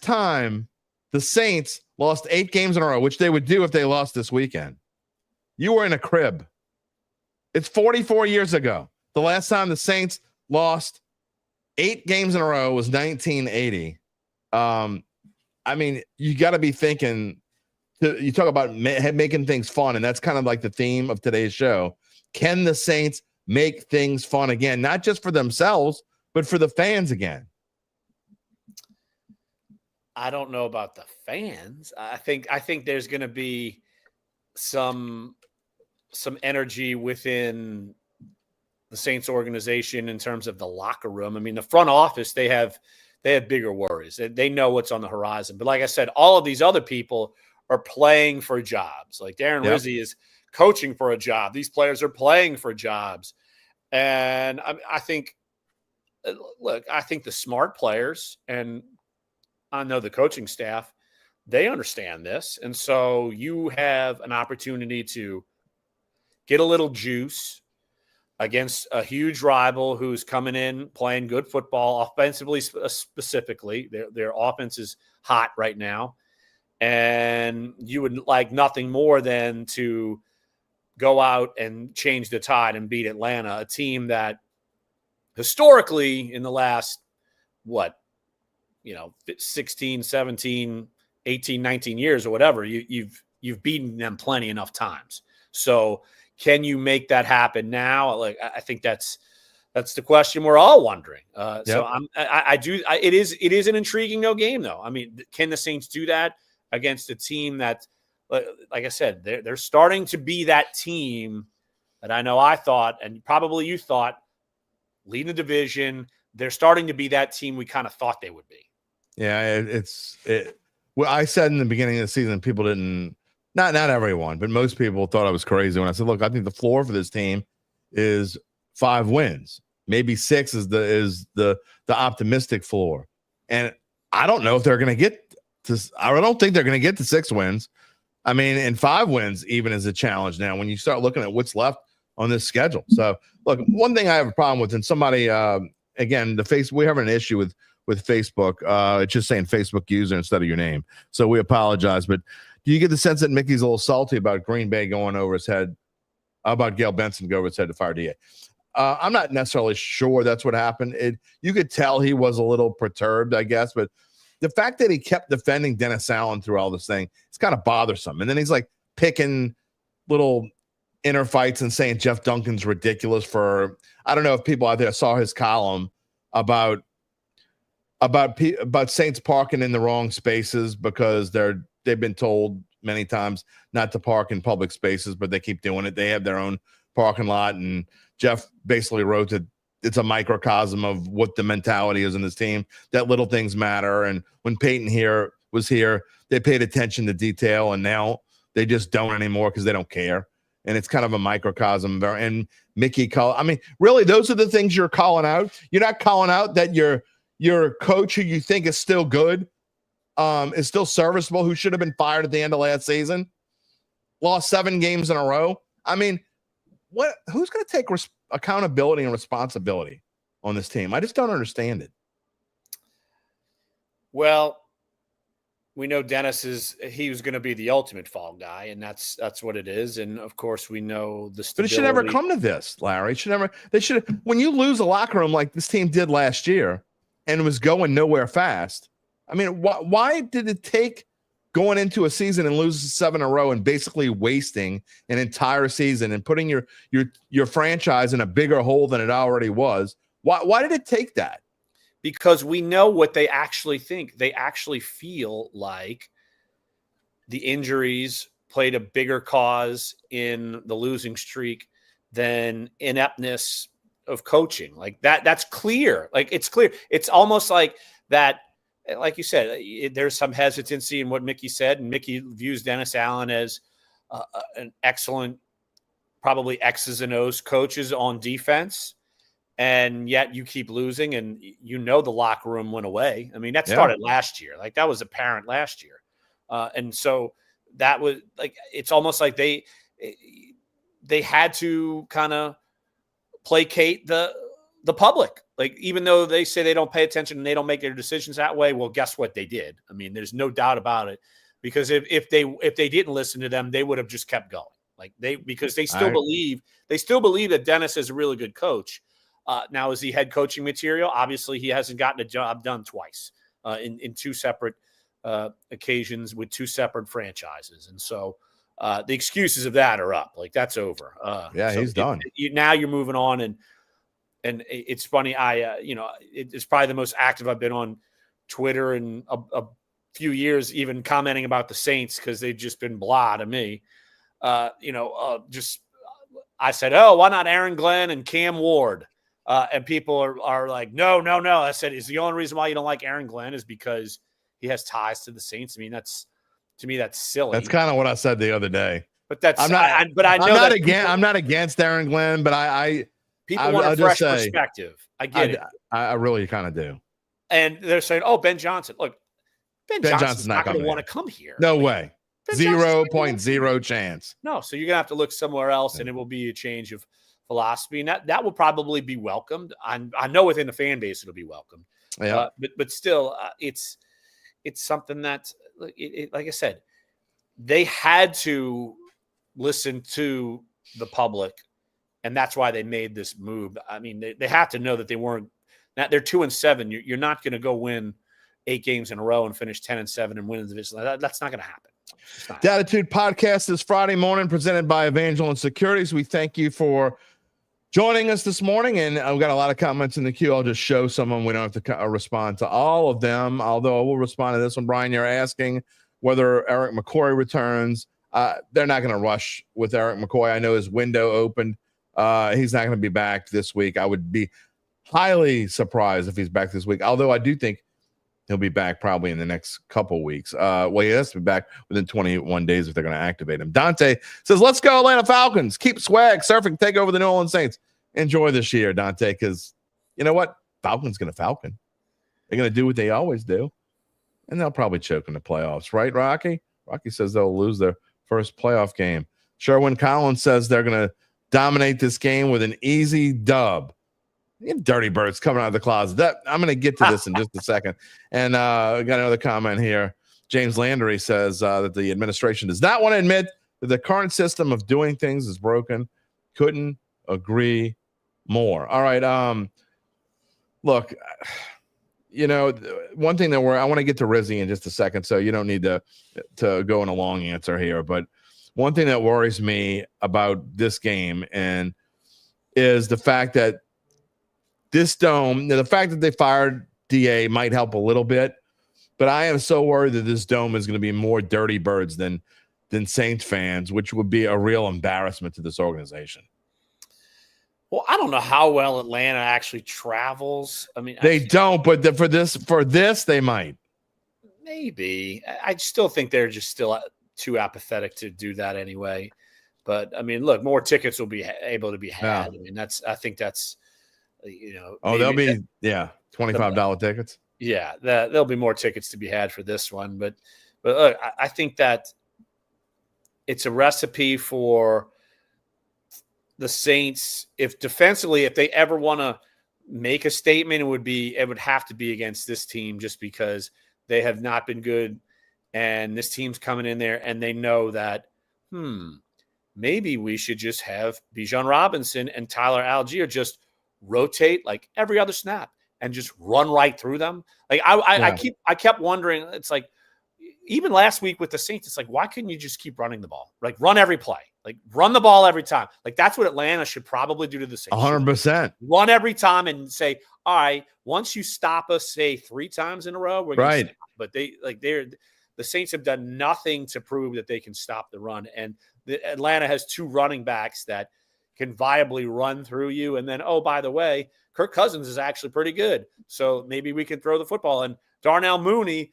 time the Saints lost 8 games in a row, which they would do if they lost this weekend, you were in a crib. It's 44 years ago. The last time the Saints lost 8 games in a row was 1980. I mean, you got to be thinking. You talk about making things fun, and that's kind of like the theme of today's show. Can the Saints make things fun again, not just for themselves, but for the fans again? I don't know about the fans. I think there's going to be some energy within the Saints organization in terms of the locker room. I mean, the front office, they have bigger worries. They know what's on the horizon. But like I said, all of these other people are playing for jobs. Like Darren Rizzi is coaching for a job. These players are playing for jobs. And I think the smart players, and I know the coaching staff, they understand this. And so you have an opportunity to get a little juice against a huge rival who's coming in, playing good football, offensively specifically. Their offense is hot right now. And you would like nothing more than to go out and change the tide and beat Atlanta, a team that historically in the last, 16, 17, 18, 19 years or whatever, you've beaten them plenty enough times. So can you make that happen now? Like, I think that's the question we're all wondering. So it is an intriguing game though. I mean, can the Saints do that against a team that, like I said, they're starting to be that team that I know I thought, and probably you thought, leading the division. They're starting to be that team we kind of thought they would be. Yeah, well, I said in the beginning of the season, people didn't, not everyone, but most people thought I was crazy when I said, look, I think the floor for this team is 5 wins. Maybe 6 is the optimistic floor. And I don't know if they're going to get to, I don't think they're going to get to 6 wins. I mean, and 5 wins even is a challenge now when you start looking at what's left on this schedule. So look, one thing I have a problem with, and somebody, again, we have an issue with Facebook. It's just saying Facebook user instead of your name. So we apologize. But do you get the sense that Mickey's a little salty about Green Bay going over his head, about Gail Benson going over his head to fire DA? I'm not necessarily sure that's what happened. You could tell he was a little perturbed, I guess. But the fact that he kept defending Dennis Allen through all this thing, it's kind of bothersome. And then he's like picking little inner fights and saying Jeff Duncan's ridiculous for, I don't know if people out there saw his column about Saints parking in the wrong spaces because they've been told many times not to park in public spaces, but they keep doing it. They have their own parking lot, and Jeff basically wrote that it's a microcosm of what the mentality is in this team, that little things matter. And when Peyton was here, they paid attention to detail, and now they just don't anymore because they don't care. And it's kind of a microcosm. And Mickey I mean, really, those are the things you're calling out. You're not calling out that your coach, who you think is still good, is still serviceable, who should have been fired at the end of last season, lost 7 games in a row. I mean, who's going to take accountability and responsibility on this team? I just don't understand it. Well, we know he was going to be the ultimate fall guy, and that's what it is. And of course, we know the stability. But it should never come to this, Larry. They should. When you lose a locker room like this team did last year, and was going nowhere fast. I mean, why did it take going into a season and losing 7 in a row and basically wasting an entire season and putting your franchise in a bigger hole than it already was? Why did it take that? Because we know what they actually think. They actually feel like the injuries played a bigger cause in the losing streak than ineptness of coaching. Like that's clear. Like it's clear. It's almost like that. Like you said, there's some hesitancy in what Mickey said, and Mickey views Dennis Allen as an excellent, probably X's and O's coaches on defense. And yet you keep losing, and the locker room went away. I mean, that started last year. Like that was apparent last year. And so that was like, it's almost like they had to kind of placate the public. Like, even though they say they don't pay attention and they don't make their decisions that way, well, guess what? They did. I mean, there's no doubt about it, because if they didn't listen to them, they would have just kept going. Like because they still believe that Dennis is a really good coach. Now, is he head coaching material? Obviously, he hasn't gotten a job done twice in 2 separate occasions with 2 separate franchises. And so the excuses of that are up. Like, that's over. So he's done. Now you're moving on. And it's funny. It's probably the most active I've been on Twitter in a few years, even commenting about the Saints, because they've just been blah to me. I said, oh, why not Aaron Glenn and Cam Ward? And people are like, no. I said, is the only reason why you don't like Aaron Glenn is because he has ties to the Saints? I mean, to me, that's silly. That's kind of what I said the other day. But I'm not against Aaron Glenn, but people want a fresh perspective. I get it. I really kind of do. And they're saying, oh, Ben Johnson. Look, Ben Johnson's not going to want to come here. No way. 0.0 chance. No, so you're going to have to look somewhere else, and it will be a change of philosophy, and that will probably be welcomed. I know within the fan base it'll be welcomed. Yeah. But still, it's something that, like I said, they had to listen to the public, and that's why they made this move. I mean, they have to know that they weren't. Now they're 2-7. You're not going to go win 8 games in a row and finish 10-7 and win the division. That's not going to happen. Dattitude podcast is Friday morning, presented by Evangeline Securities. We thank you for joining us this morning, and I've got a lot of comments in the queue. I'll just show some of them. We don't have to respond to all of them, although I will respond to this one. Brian, you're asking whether Eric McCoy returns. They're not going to rush with Eric McCoy. I know his window opened. He's not going to be back this week. I would be highly surprised if he's back this week, although I do think he'll be back probably in the next couple weeks. He has to be back within 21 days if they're going to activate him. Dante says, let's go Atlanta Falcons. Keep swag, surfing, take over the New Orleans Saints. Enjoy this year, Dante, because you know what? Falcons going to Falcon. They're going to do what they always do, and they'll probably choke in the playoffs. Right, Rocky? Rocky says they'll lose their first playoff game. Sherwin Collins says they're going to dominate this game with an easy dub. Dirty Birds coming out of the closet. I'm going to get to this in just a second. And I got another comment here. James Landry says that the administration does not want to admit that the current system of doing things is broken. Couldn't agree more. All right. Look, one thing that I want to get to Rizzi in just a second, so you don't need to go in a long answer here. But one thing that worries me about this game is the fact that this dome, the fact that they fired DA might help a little bit, but I am so worried that this dome is going to be more Dirty Birds than Saints fans, which would be a real embarrassment to this organization. Well, I don't know how well Atlanta actually travels. I mean, they don't, but for this, they might. Maybe. I still think they're just still too apathetic to do that anyway. But I mean, look, more tickets will be able to be had. Yeah. I mean, I think that's. They'll be $25 tickets. Yeah, there'll be more tickets to be had for this one, but look, I think that it's a recipe for the Saints. If defensively, if they ever want to make a statement, it would have to be against this team, just because they have not been good and this team's coming in there and they know that, maybe we should just have Bijan Robinson and Tyler Algier just rotate like every other snap and just run right through them. Like I kept wondering, it's like, even last week with the Saints, it's like, why couldn't you just keep running the ball? Like, run every play. Like, run the ball every time. Like, that's what Atlanta should probably do to the Saints. 100%. Run every time and say, all right, once you stop us, say 3 times in a row, we're going to stop. But the Saints have done nothing to prove that they can stop the run. And Atlanta has 2 running backs that can viably run through you. And then, oh, by the way, Kirk Cousins is actually pretty good. So maybe we can throw the football. And Darnell Mooney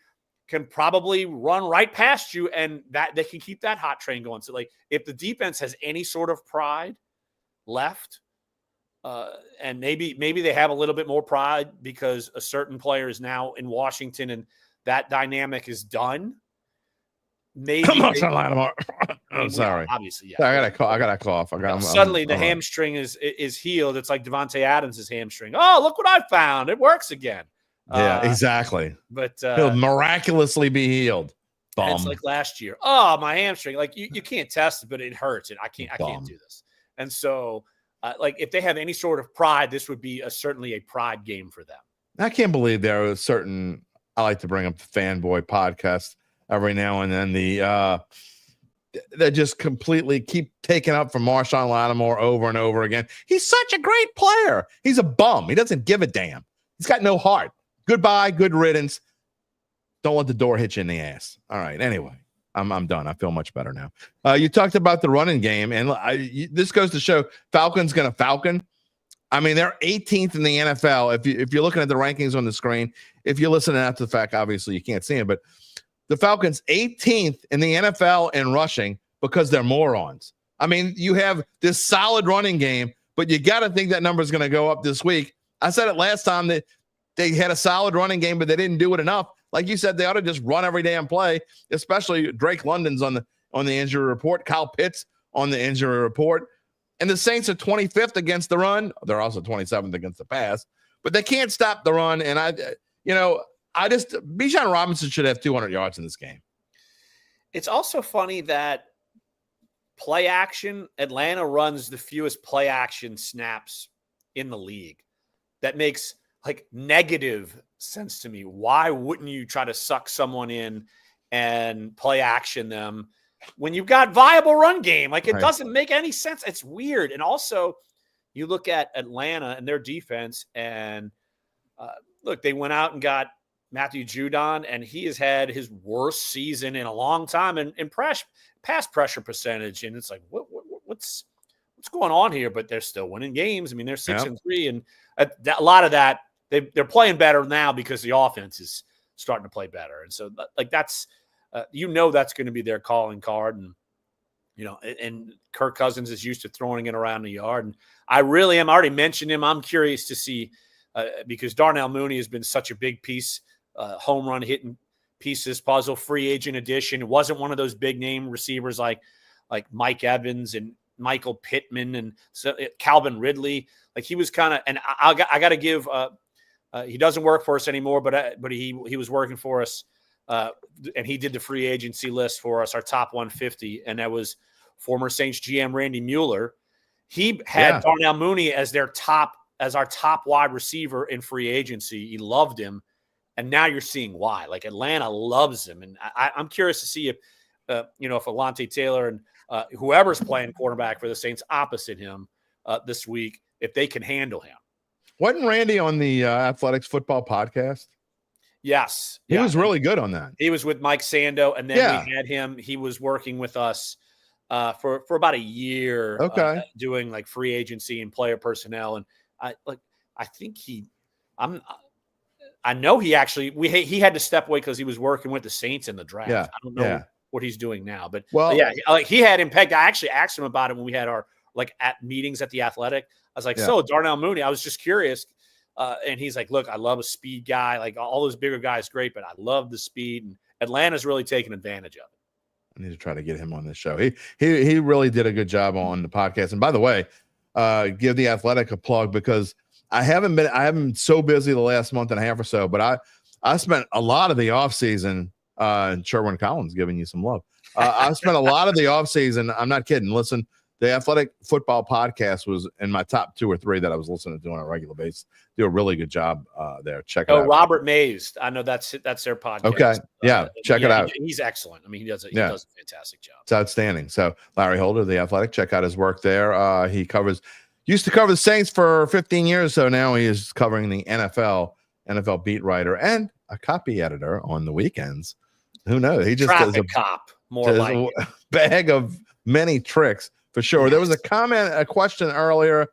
can probably run right past you, and that they can keep that hot train going. So, like, if the defense has any sort of pride left, and maybe they have a little bit more pride because a certain player is now in Washington and that dynamic is done. Maybe I'm sorry. Obviously, yeah. I got a cough. Suddenly the hamstring is healed. It's like Devontae Adams' hamstring. Oh, look what I found! It works again. Yeah, exactly. But he'll miraculously be healed. It's like last year. Oh, my hamstring. Like you can't test it, but it hurts, and I can't do this. And so, like, if they have any sort of pride, this would be certainly a pride game for them. I can't believe there was certain. I like to bring up the Fanboy podcast every now and then. They just completely keep taking up from Marshawn Lattimore over and over again. He's such a great player. He's a bum. He doesn't give a damn. He's got no heart. Goodbye, good riddance. Don't let the door hit you in the ass. All right. Anyway, I'm done. I feel much better now. You talked about the running game, and this goes to show Falcons going to Falcon. I mean, they're 18th in the NFL. If you're looking at the rankings on the screen, if you're listening after the fact, obviously you can't see it, but the Falcons 18th in the NFL in rushing because they're morons. I mean, you have this solid running game, but you got to think that number is going to go up this week. I said it last time that they had a solid running game, but they didn't do it enough. Like you said, they ought to just run every damn play, especially Drake London's on the injury report, Kyle Pitts on the injury report. And the Saints are 25th against the run. They're also 27th against the pass, but they can't stop the run. And Bijan Robinson should have 200 yards in this game. It's also funny that play action, Atlanta runs the fewest play action snaps in the league. That makes like negative sense to me. Why wouldn't you try to suck someone in and play action them when you've got viable run game? Like, it doesn't make any sense. It's weird. And also you look at Atlanta and their defense, and look, they went out and got Matthew Judon, and he has had his worst season in a long time in pass pressure percentage. And it's like, what's going on here? But they're still winning games. I mean, they're 6-3, and a lot of that, they're playing better now because the offense is starting to play better. And so, like, that's that's going to be their calling card. And and Kirk Cousins is used to throwing it around the yard. And I really am. I already mentioned him. I'm curious to see because Darnell Mooney has been such a big piece, home run hitting piece of this puzzle, free agent addition. It wasn't one of those big name receivers like Mike Evans and Michael Pittman and Calvin Ridley. Like, he was kind of, and I got to give. He doesn't work for us anymore, but he was working for us, and he did the free agency list for us, our top 150, and that was former Saints GM Randy Mueller. He had Darnell Mooney as our top wide receiver in free agency. He loved him, and now you're seeing why. Like, Atlanta loves him, and I'm curious to see if if Alontae Taylor and whoever's playing quarterback for the Saints opposite him this week, if they can handle him. Wasn't Randy on the Athletics Football podcast? Yes. He was really good on that. He was with Mike Sando, and then we had him. He was working with us for about a year, doing like free agency and player personnel. And I think I know he actually he had to step away because he was working with the Saints in the draft. Yeah. I don't know what he's doing now, but he had him pegged. I actually asked him about it when we had our at meetings at the Athletic. I was like, so Darnell Mooney, I was just curious. And he's like, look, I love a speed guy. Like, all those bigger guys, great, but I love the speed. And Atlanta's really taking advantage of it. I need to try to get him on this show. He really did a good job on the podcast. And by the way, give the Athletic a plug, because I haven't been so busy the last month and a half or so, but I spent a lot of the off season And Sherwin Collins giving you some love. I spent a lot of the offseason. I'm not kidding. Listen, the Athletic Football Podcast was in my top 2 or 3 that I was listening to on a regular basis. Do a really good job there. Check it out. Robert Mays. I know that's their podcast. Okay. Yeah. Check it out. He's excellent. I mean, he does a fantastic job. It's outstanding. So Larry Holder, The Athletic, check out his work there. He used to cover the Saints for 15 years. So now he is covering the NFL beat writer and a copy editor on the weekends. Who knows? He just does a bag of many tricks for sure. Yes. There was a question earlier.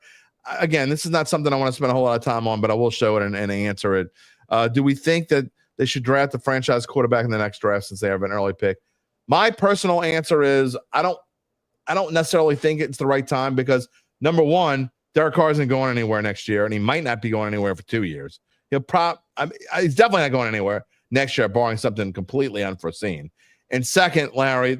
Again, this is not something I want to spend a whole lot of time on, but I will show it and answer it. Do we think that they should draft the franchise quarterback in the next draft since they have an early pick? My personal answer is I don't necessarily think it's the right time because, number one, Derek Carr isn't going anywhere next year, and he might not be going anywhere for 2 years. He's definitely not going anywhere next year, barring something completely unforeseen. And second, Larry,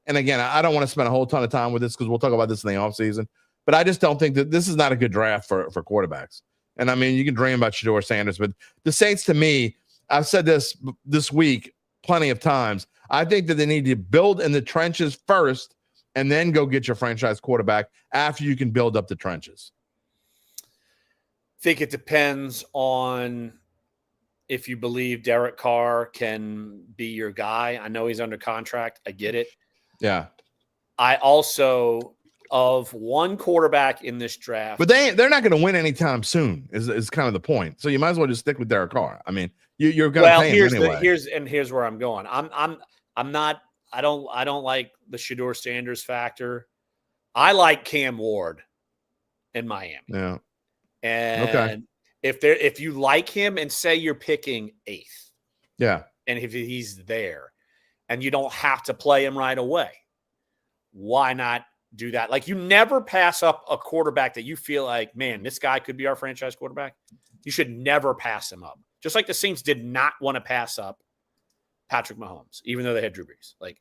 and again, I don't want to spend a whole ton of time with this because we'll talk about this in the offseason, but I just don't think that this is not a good draft for quarterbacks. And I mean, you can dream about Shedeur Sanders, but the Saints, to me, I've said this week plenty of times, I think that they need to build in the trenches first and then go get your franchise quarterback after you can build up the trenches. I think it depends on if you believe Derek Carr can be your guy. I know he's under contract. I get it. Yeah. I also, of one quarterback in this draft. But they're not going to win anytime soon is kind of the point. So you might as well just stick with Derek Carr. I mean, you're going to pay him anyway. Here's where I'm going. I don't like the Shedeur Sanders factor. I like Cam Ward in Miami. Yeah. And if you like him and say you're picking 8th. Yeah. And if he's there and you don't have to play him right away, why not do that? Like, you never pass up a quarterback that you feel like, man, this guy could be our franchise quarterback. You should never pass him up. Just like the Saints did not want to pass up Patrick Mahomes, even though they had Drew Brees. Like,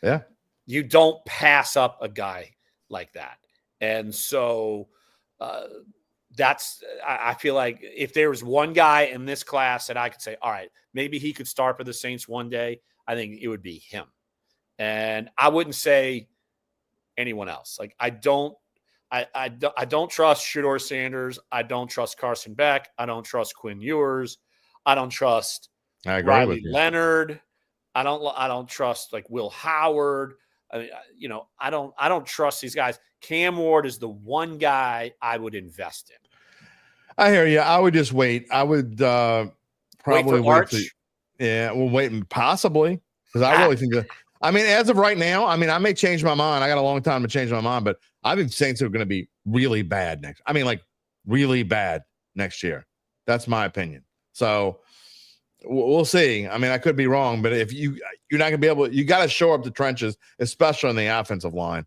yeah, you don't pass up a guy like that. And so I feel like if there was one guy in this class that I could say, all right, maybe he could start for the Saints one day, I think it would be him. And I wouldn't say anyone else. Like, I don't trust Shedeur Sanders. I don't trust Carson Beck. I don't trust Quinn Ewers. I don't trust Riley Leonard. I don't trust like Will Howard. I mean, I don't trust these guys. Cam Ward is the one guy I would invest in. I hear you. I would just wait. I would probably wait. We'll wait possibly because I really think that. I mean, as of right now, I mean, I may change my mind. I got a long time to change my mind, but I think Saints are going to be really bad really bad next year. That's my opinion. So we'll see. I mean, I could be wrong, but if you're not going to be able, you got to shore up the trenches, especially on the offensive line.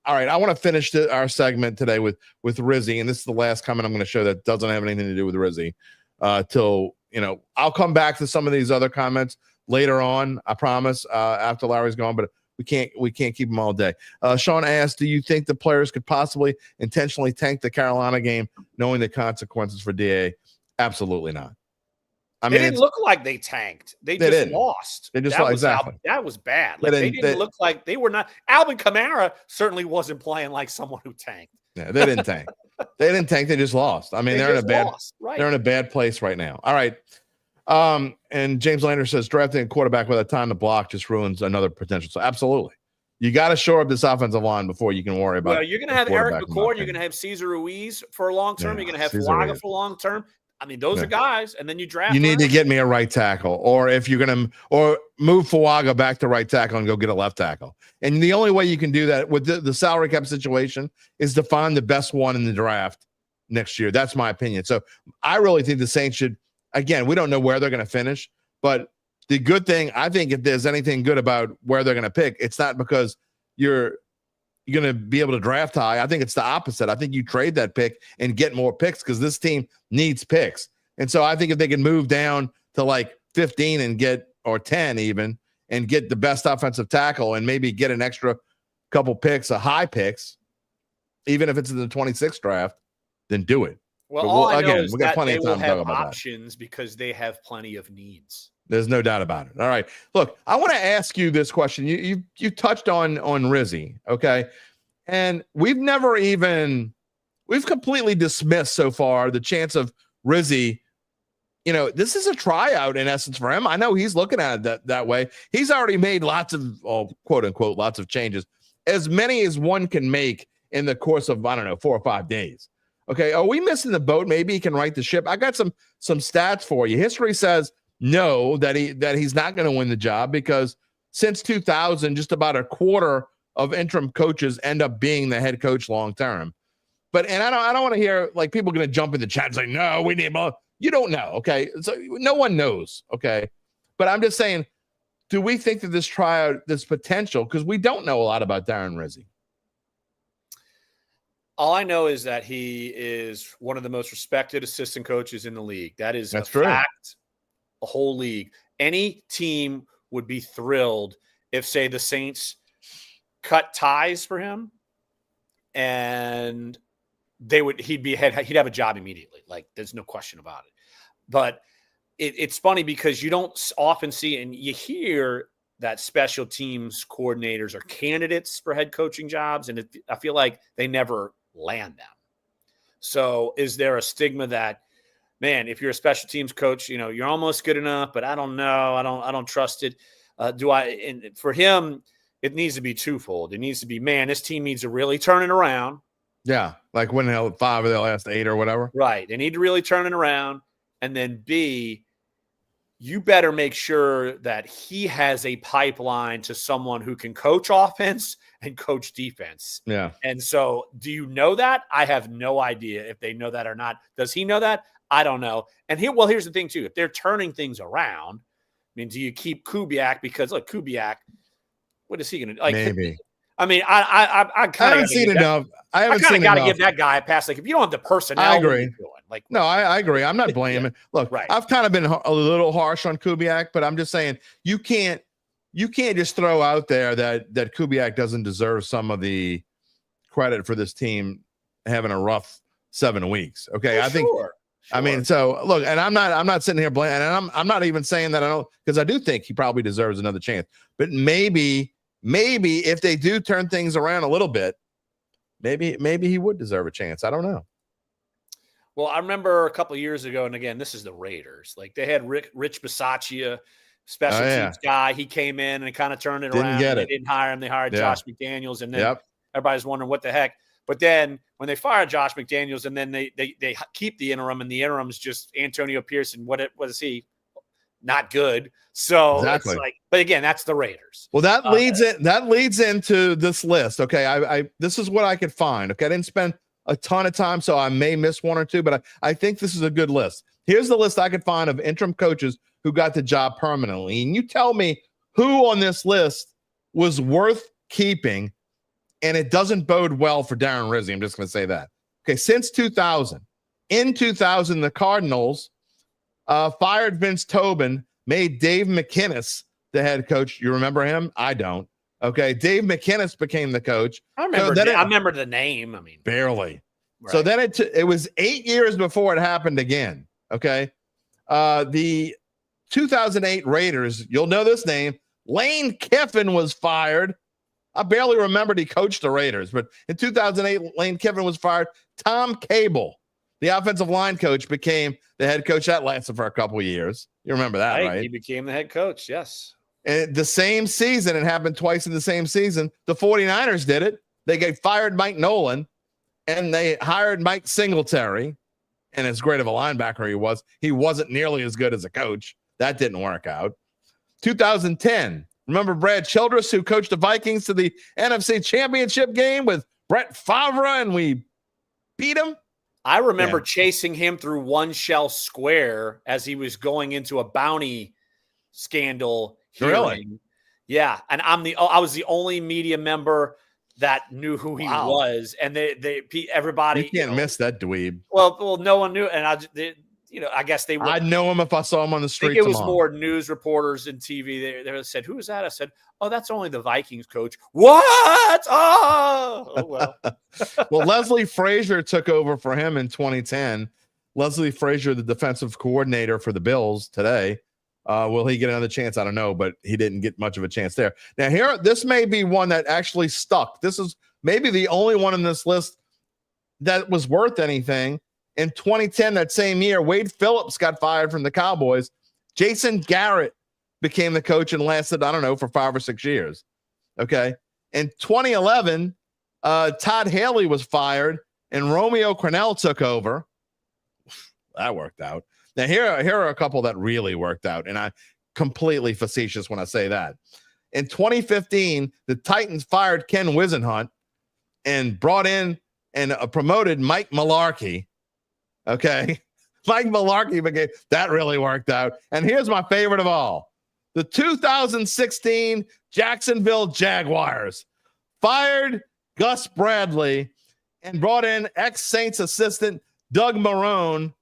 All right, I want to finish our segment today with Rizzi, and this is the last comment I'm going to show that doesn't have anything to do with Rizzi. I'll come back to some of these other comments later on, I promise, after Larry's gone, but we can't keep them all day. Sean asked, do you think the players could possibly intentionally tank the Carolina game knowing the consequences for DA? Absolutely not. They didn't look like they tanked. They just lost. They just lost. Exactly. That was bad. Like, they didn't look like they were not. Alvin Kamara certainly wasn't playing like someone who tanked. Yeah, they didn't tank. They didn't tank. They just lost. I mean, they're in a bad place right now. All right. And James Lander says drafting a quarterback without time to block just ruins another potential. So absolutely. You got to shore up this offensive line before you can worry about. Well, you're going to have Eric McCord. You're going to have Cesar Ruiz for a long term. You're going to have Fuaga for long term. I mean, those are guys, and then you draft. You need to get me a right tackle, or if you're going to, or move Fuaga back to right tackle and go get a left tackle. And the only way you can do that with the salary cap situation is to find the best one in the draft next year. That's my opinion. So I really think the Saints should. Again, we don't know where they're going to finish, but the good thing, I think, if there's anything good about where they're going to pick, it's not because you're going to be able to draft high. I think it's the opposite. I think you trade that pick and get more picks because this team needs picks. And so I think if they can move down to like 15 and get, or 10 even, and get the best offensive tackle and maybe get an extra couple picks, high picks, even if it's in the 26th draft, then do it. Well, all I know is we got that plenty they of will time to talk have about options because they have plenty of needs. There's no doubt about it. All right. Look, I want to ask you this question. You touched on Rizzi, okay? And we've completely dismissed so far the chance of Rizzi. This is a tryout in essence for him. I know he's looking at it that way. He's already made lots of, quote unquote, lots of changes, as many as one can make in the course of, 4 or 5 days. Okay. Are we missing the boat? Maybe he can right the ship. I got some stats for you. History says no, that he's not going to win the job, because since 2000, just about a quarter of interim coaches end up being the head coach long term. I don't want to hear like people going to jump in the chat and say, no, we need more. You don't know. Okay. So no one knows. Okay. But I'm just saying, do we think that this tryout, this potential, because we don't know a lot about Darren Rizzi. All I know is that he is one of the most respected assistant coaches in the league. That's a true. Fact. A whole league. Any team would be thrilled if, say, the Saints cut ties for him, and he'd have a job immediately. Like, there's no question about it. But it's funny because you don't often see, and you hear that special teams coordinators are candidates for head coaching jobs, and I feel like they never land them. So is there a stigma that, man, if you're a special teams coach, you're almost good enough, but I don't know. I don't trust it. And for him, it needs to be twofold. It needs to be, man, this team needs to really turn it around. Yeah. Like winning 5 of their last 8 or whatever. Right. They need to really turn it around. And then B, you better make sure that he has a pipeline to someone who can coach offense and coach defense. Yeah. And so do you know that? I have no idea if they know that or not. Does he know that? I don't know. And here's the thing too. If they're turning things around, I mean, do you keep Kubiak? Because look, Kubiak, what is he going to like? Maybe. I mean, I kind of haven't seen enough. I haven't seen enough. Got to give that guy a pass. Like, if you don't have the personnel, I agree. Like, no, I agree. I'm not blaming. Yeah, look, right. I've kind of been a little harsh on Kubiak, but I'm just saying you can't just throw out there that Kubiak doesn't deserve some of the credit for this team having a rough 7 weeks. Okay, I think. Sure. I mean, so look, and I'm not sitting here blaming, and I'm not even saying that I don't, because I do think he probably deserves another chance. But maybe if they do turn things around a little bit, maybe he would deserve a chance. I don't know. Well, I remember a couple of years ago, and again, this is the Raiders. Like, they had Rich Bisaccia, special teams guy. He came in and kind of turned it around. They didn't hire him. They hired Josh McDaniels, and then everybody's wondering what the heck. But then when they fired Josh McDaniels, and then they keep the interim, and the interim's just Antonio Pearson. What is he? Not good. So exactly. It's like, but again, that's the Raiders. Well, that leads into this list. Okay, I this is what I could find. Okay, I didn't spend a ton of time, so I may miss 1 or 2, but I think this is a good list. Here's the list I could find of interim coaches who got the job permanently, and you tell me who on this list was worth keeping. And it doesn't bode well for Darren Rizzi. I'm just going to say that. Okay, since 2000. In 2000, the Cardinals fired Vince Tobin, made Dave McInnes the head coach. You remember him? I don't. Okay, Dave McInnes became the coach. I remember the name. I mean, barely. Right. So then it was 8 years before it happened again. Okay, the 2008 Raiders. You'll know this name. Lane Kiffin was fired. I barely remembered he coached the Raiders, but in 2008, Lane Kiffin was fired. Tom Cable, the offensive line coach, became the head coach. That lasted for a couple of years. You remember that, right? He became the head coach, yes. And the same season, it happened twice in the same season, the 49ers did it. They fired Mike Nolan, and they hired Mike Singletary. And as great of a linebacker he wasn't nearly as good as a coach. That didn't work out. 2010, remember Brad Childress, who coached the Vikings to the NFC Championship game with Brett Favre, and we beat him? I remember chasing him through One Shell Square as he was going into a bounty scandal hearing. Really? Yeah, and I was the only media member that knew who he was, and everybody. You can't miss that dweeb. Well, no one knew, and I guess they would. I'd know him if I saw him on the street. I think it was more news reporters and TV. They said, "Who is that?" I said, "Oh, that's only the Vikings coach." What? Oh well. Well, Leslie Frazier took over for him in 2010. Leslie Frazier, the defensive coordinator for the Bills today, Will he get another chance? I don't know, but he didn't get much of a chance there. Now, this may be one that actually stuck. This is maybe the only one in this list that was worth anything. In 2010, that same year, Wade Phillips got fired from the Cowboys. Jason Garrett became the coach and lasted, I don't know, for 5 or 6 years. Okay. In 2011, Todd Haley was fired and Romeo Crennel took over. That worked out. Now, here are a couple that really worked out, and I'm completely facetious when I say that. In 2015, the Titans fired Ken Wisenhunt and brought in and promoted Mike Mularkey. Okay. Mike Mularkey became, that really worked out. And here's my favorite of all. The 2016 Jacksonville Jaguars fired Gus Bradley and brought in ex-Saints assistant Doug Marrone,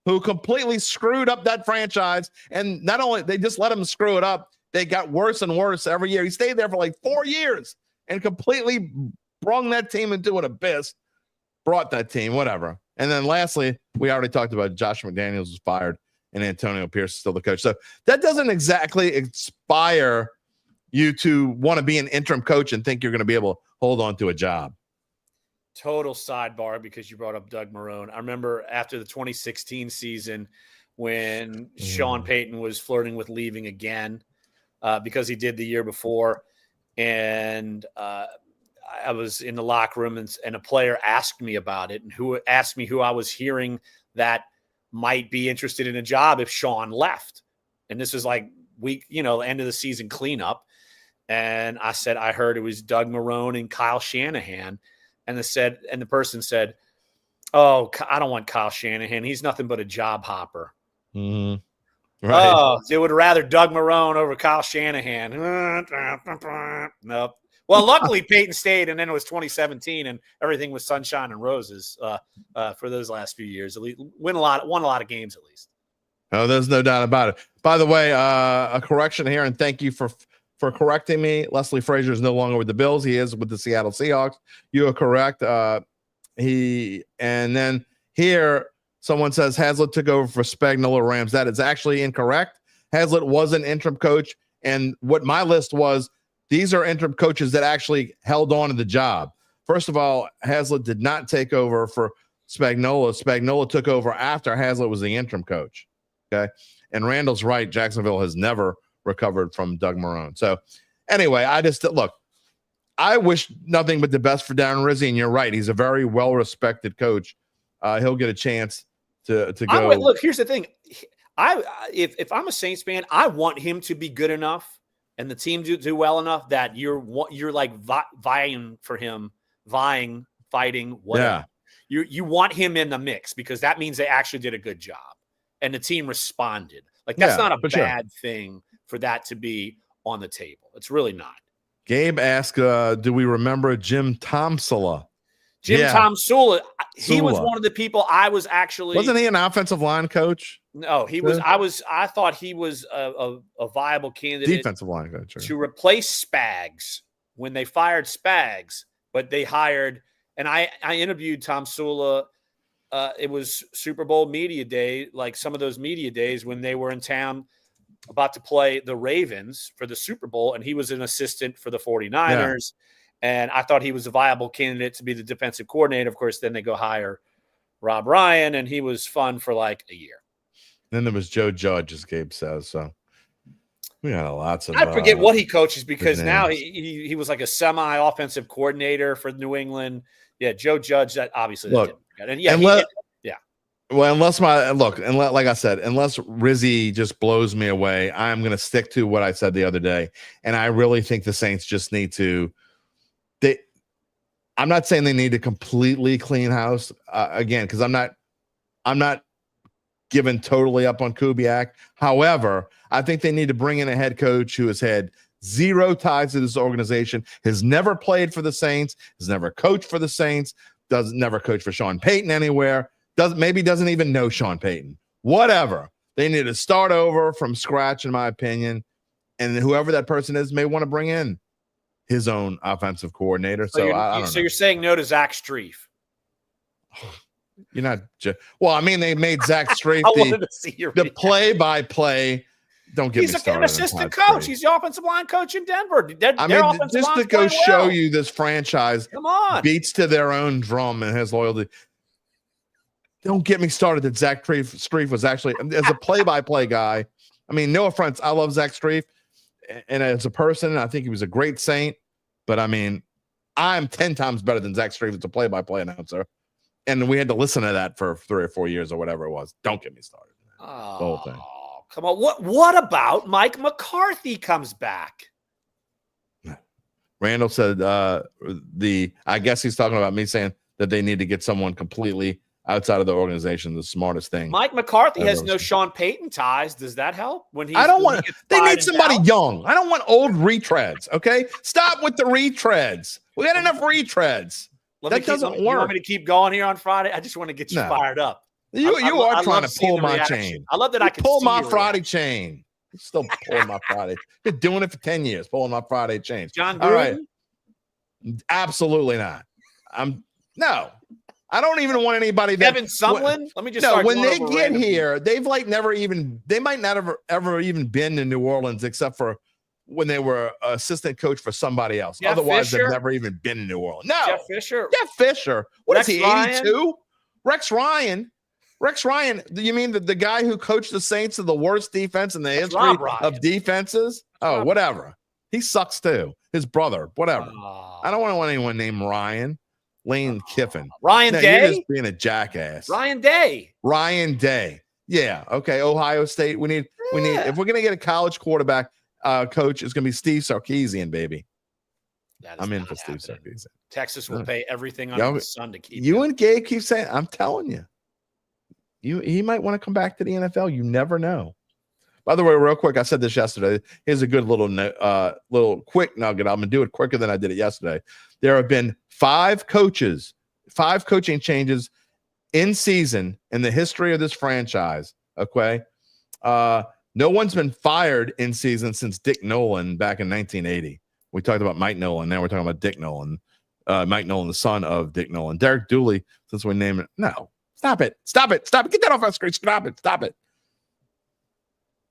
who completely screwed up that franchise. And not only they just let him screw it up, they got worse and worse every year. He stayed there for like 4 years and completely brung that team into an abyss, brought that team, whatever. And then lastly, we already talked about Josh McDaniels was fired and Antonio Pierce is still the coach. So that doesn't exactly inspire you to want to be an interim coach and think you're going to be able to hold on to a job. Total sidebar because you brought up Doug Marrone. I remember after the 2016 season when Sean Payton was flirting with leaving again because he did the year before. And I was in the locker room and a player asked me about it and who asked me who I was hearing that might be interested in a job if Sean left. And this was like end of the season cleanup. And I said, I heard it was Doug Marrone and Kyle Shanahan. And the person said, "Oh, I don't want Kyle Shanahan. He's nothing but a job hopper." Mm-hmm. Right. Oh, they would rather Doug Marrone over Kyle Shanahan. Nope. Well, luckily Peyton stayed, and then it was 2017, and everything was sunshine and roses for those last few years. At least won a lot of games at least. Oh, there's no doubt about it. By the way, a correction here, and thank you for correcting me. Leslie Frazier is no longer with the Bills. He is with the Seattle Seahawks. You are correct. And then here someone says Hazlitt took over for Spagnuolo Rams. That is actually incorrect. Hazlitt was an interim coach. And what my list was, these are interim coaches that actually held on to the job. First of all, Hazlitt did not take over for Spagnuolo. Spagnuolo took over after Hazlitt was the interim coach. Okay. And Randall's right. Jacksonville has never recovered from Doug Marrone. So anyway, I wish nothing but the best for Darren Rizzi, and you're right. He's a very well-respected coach. He'll get a chance to go. Look, here's the thing. If I'm a Saints fan, I want him to be good enough and the team do well enough that you're like vying for him, fighting, whatever. Yeah. You want him in the mix because that means they actually did a good job and the team responded. Like that's not a bad thing for that to be on the table. It's really not. Gabe asked, do we remember Jim Tomsula? Tomsula. He was one of the people I was actually. Wasn't he an offensive line coach? No, he was. I thought he was a viable candidate. Defensive line coach. To replace Spags when they fired Spags, but they hired, and I interviewed Tomsula. It was Super Bowl media day, like some of those media days when they were in town about to play the Ravens for the Super Bowl, and he was an assistant for the 49ers. Yeah. And I thought he was a viable candidate to be the defensive coordinator. Of course, then they go hire Rob Ryan, and he was fun for like a year. Then there was Joe Judge, as Gabe says. So we got lots of. I forget what he coaches because now he was like a semi-offensive coordinator for New England. Yeah, Joe Judge. That obviously. Look, well, unless like I said, unless Rizzi just blows me away, I'm going to stick to what I said the other day. And I really think the Saints just need to. I'm not saying they need to completely clean house again because I'm not giving totally up on Kubiak. However, I think they need to bring in a head coach who has had zero ties to this organization, has never played for the Saints, has never coached for the Saints, never coached for Sean Payton anywhere. Doesn't even know Sean Payton. Whatever. They need to start over from scratch, in my opinion. And whoever that person is may want to bring in his own offensive coordinator. So I don't know. You're saying no to Zach Strief. You're not. Well, I mean, they made Zach Strief the play-by-play, Don't get me He's an started. assistant coach. He's the offensive line coach. Don't get me He's an started. assistant coach. He's the offensive line coach in Denver. Just to go show you this franchise Come on. beats to their own drum and has loyalty. Don't get me started that Zach Strief was actually, as a play-by-play guy, I mean, no offense, I love Zach Strief, and as a person, I think he was a great Saint, but I mean, I'm 10 times better than Zach Strief as a play-by-play announcer, and we had to listen to that for 3 or 4 years or whatever it was. Don't get me started. The whole thing. Come on. What about Mike McCarthy comes back? Randall said I guess he's talking about me saying that they need to get someone completely outside of the organization, the smartest thing. Mike McCarthy has no Sean Payton ties. Does that help? They need somebody young. I don't want old retreads. Okay, stop with the retreads. We got enough retreads. That doesn't work. You want me to keep going here on Friday? I just want to get you fired up. You are trying to pull my chain. I love that I can pull my Friday chain. I'm still pulling my Friday. Been doing it for 10 years, pulling my Friday chain. John Gruden? All right. Absolutely not. I don't even want anybody that Kevin Sumlin. Let me just when they get here, they've they might not have ever even been to New Orleans except for when they were assistant coach for somebody else. Jeff Otherwise, Fisher? they've never even been to New Orleans. No. Jeff Fisher. Jeff Fisher. What Rex is he, 82? Rex Ryan. Rex Ryan, do you mean the guy who coached the Saints to the worst defense in the history of defenses? Oh, whatever. He sucks too. His brother, whatever. I don't want anyone named Ryan. Lane Kiffin. Ryan Day? You're just being a jackass. Ryan Day. Yeah. Okay. Ohio State. We need if we're gonna get a college quarterback coach, it's gonna be Steve Sarkisian, baby. I'm in for Steve Sarkisian. Texas will pay everything under the sun to keep you. And Gabe keep saying, I'm telling you. He might want to come back to the NFL. You never know. By the way, real quick, I said this yesterday. Here's a good little quick nugget. I'm gonna do it quicker than I did it yesterday. There have been 5 coaching changes in season in the history of this franchise. Okay, no one's been fired in season since Dick Nolan back in 1980. We talked about Mike Nolan. Now we're talking about Dick Nolan. Mike Nolan, the son of Dick Nolan. Derek Dooley, since we named it. No. Stop it. Get that off our screen. Stop it.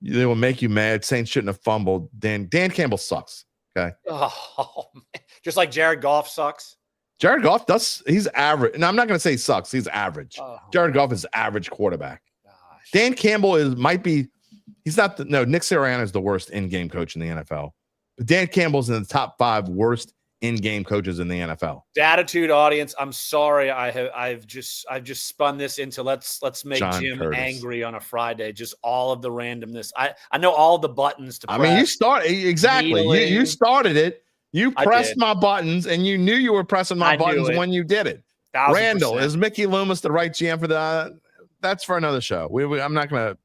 They will make you mad. Saints shouldn't have fumbled. Dan Campbell sucks. Okay. Oh, man. Just like Jared Goff sucks. Jared Goff he's average. And I'm not going to say he sucks. He's average. Jared Goff is average quarterback. Gosh. Dan Campbell he's not Nick Sirianni is the worst in-game coach in the NFL. But Dan Campbell's in the top 5 worst in-game coaches in the NFL. Dattitude audience, I'm sorry. I've just spun this into let's make John Jim Curtis. Angry on a Friday. Just all of the randomness. I know all the buttons to press. I mean, you started exactly. You started it. You pressed my buttons, and you knew you were pressing my buttons when you did it. 1000%. Randall, is Mickey Loomis the right GM for that? That's for another show. I'm not going to.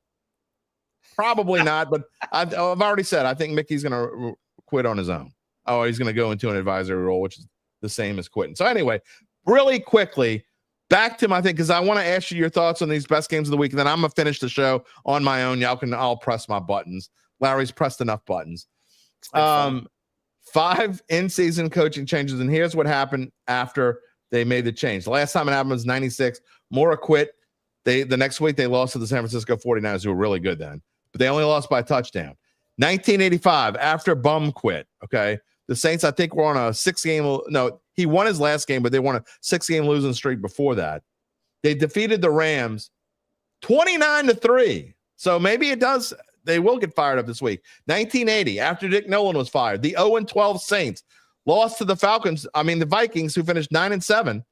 Probably not, but I've already said I think Mickey's going to quit on his own. Oh, he's going to go into an advisory role, which is the same as quitting. So anyway, really quickly, back to my thing, because I want to ask you your thoughts on these best games of the week, and then I'm going to finish the show on my own. I'll press my buttons. Larry's pressed enough buttons. 5 in-season coaching changes, and here's what happened after they made the change. The last time it happened was 96. Mora quit. The next week they lost to the San Francisco 49ers, who were really good then, but they only lost by a touchdown. 1985, after Bum quit, okay, the Saints, I think, were on a 6-game. No, he won his last game, but they won a 6-game losing streak before that. They defeated the Rams 29-3. So maybe they will get fired up this week. 1980, after Dick Nolan was fired, the 0-12 Saints lost to the Vikings, who finished 9-7,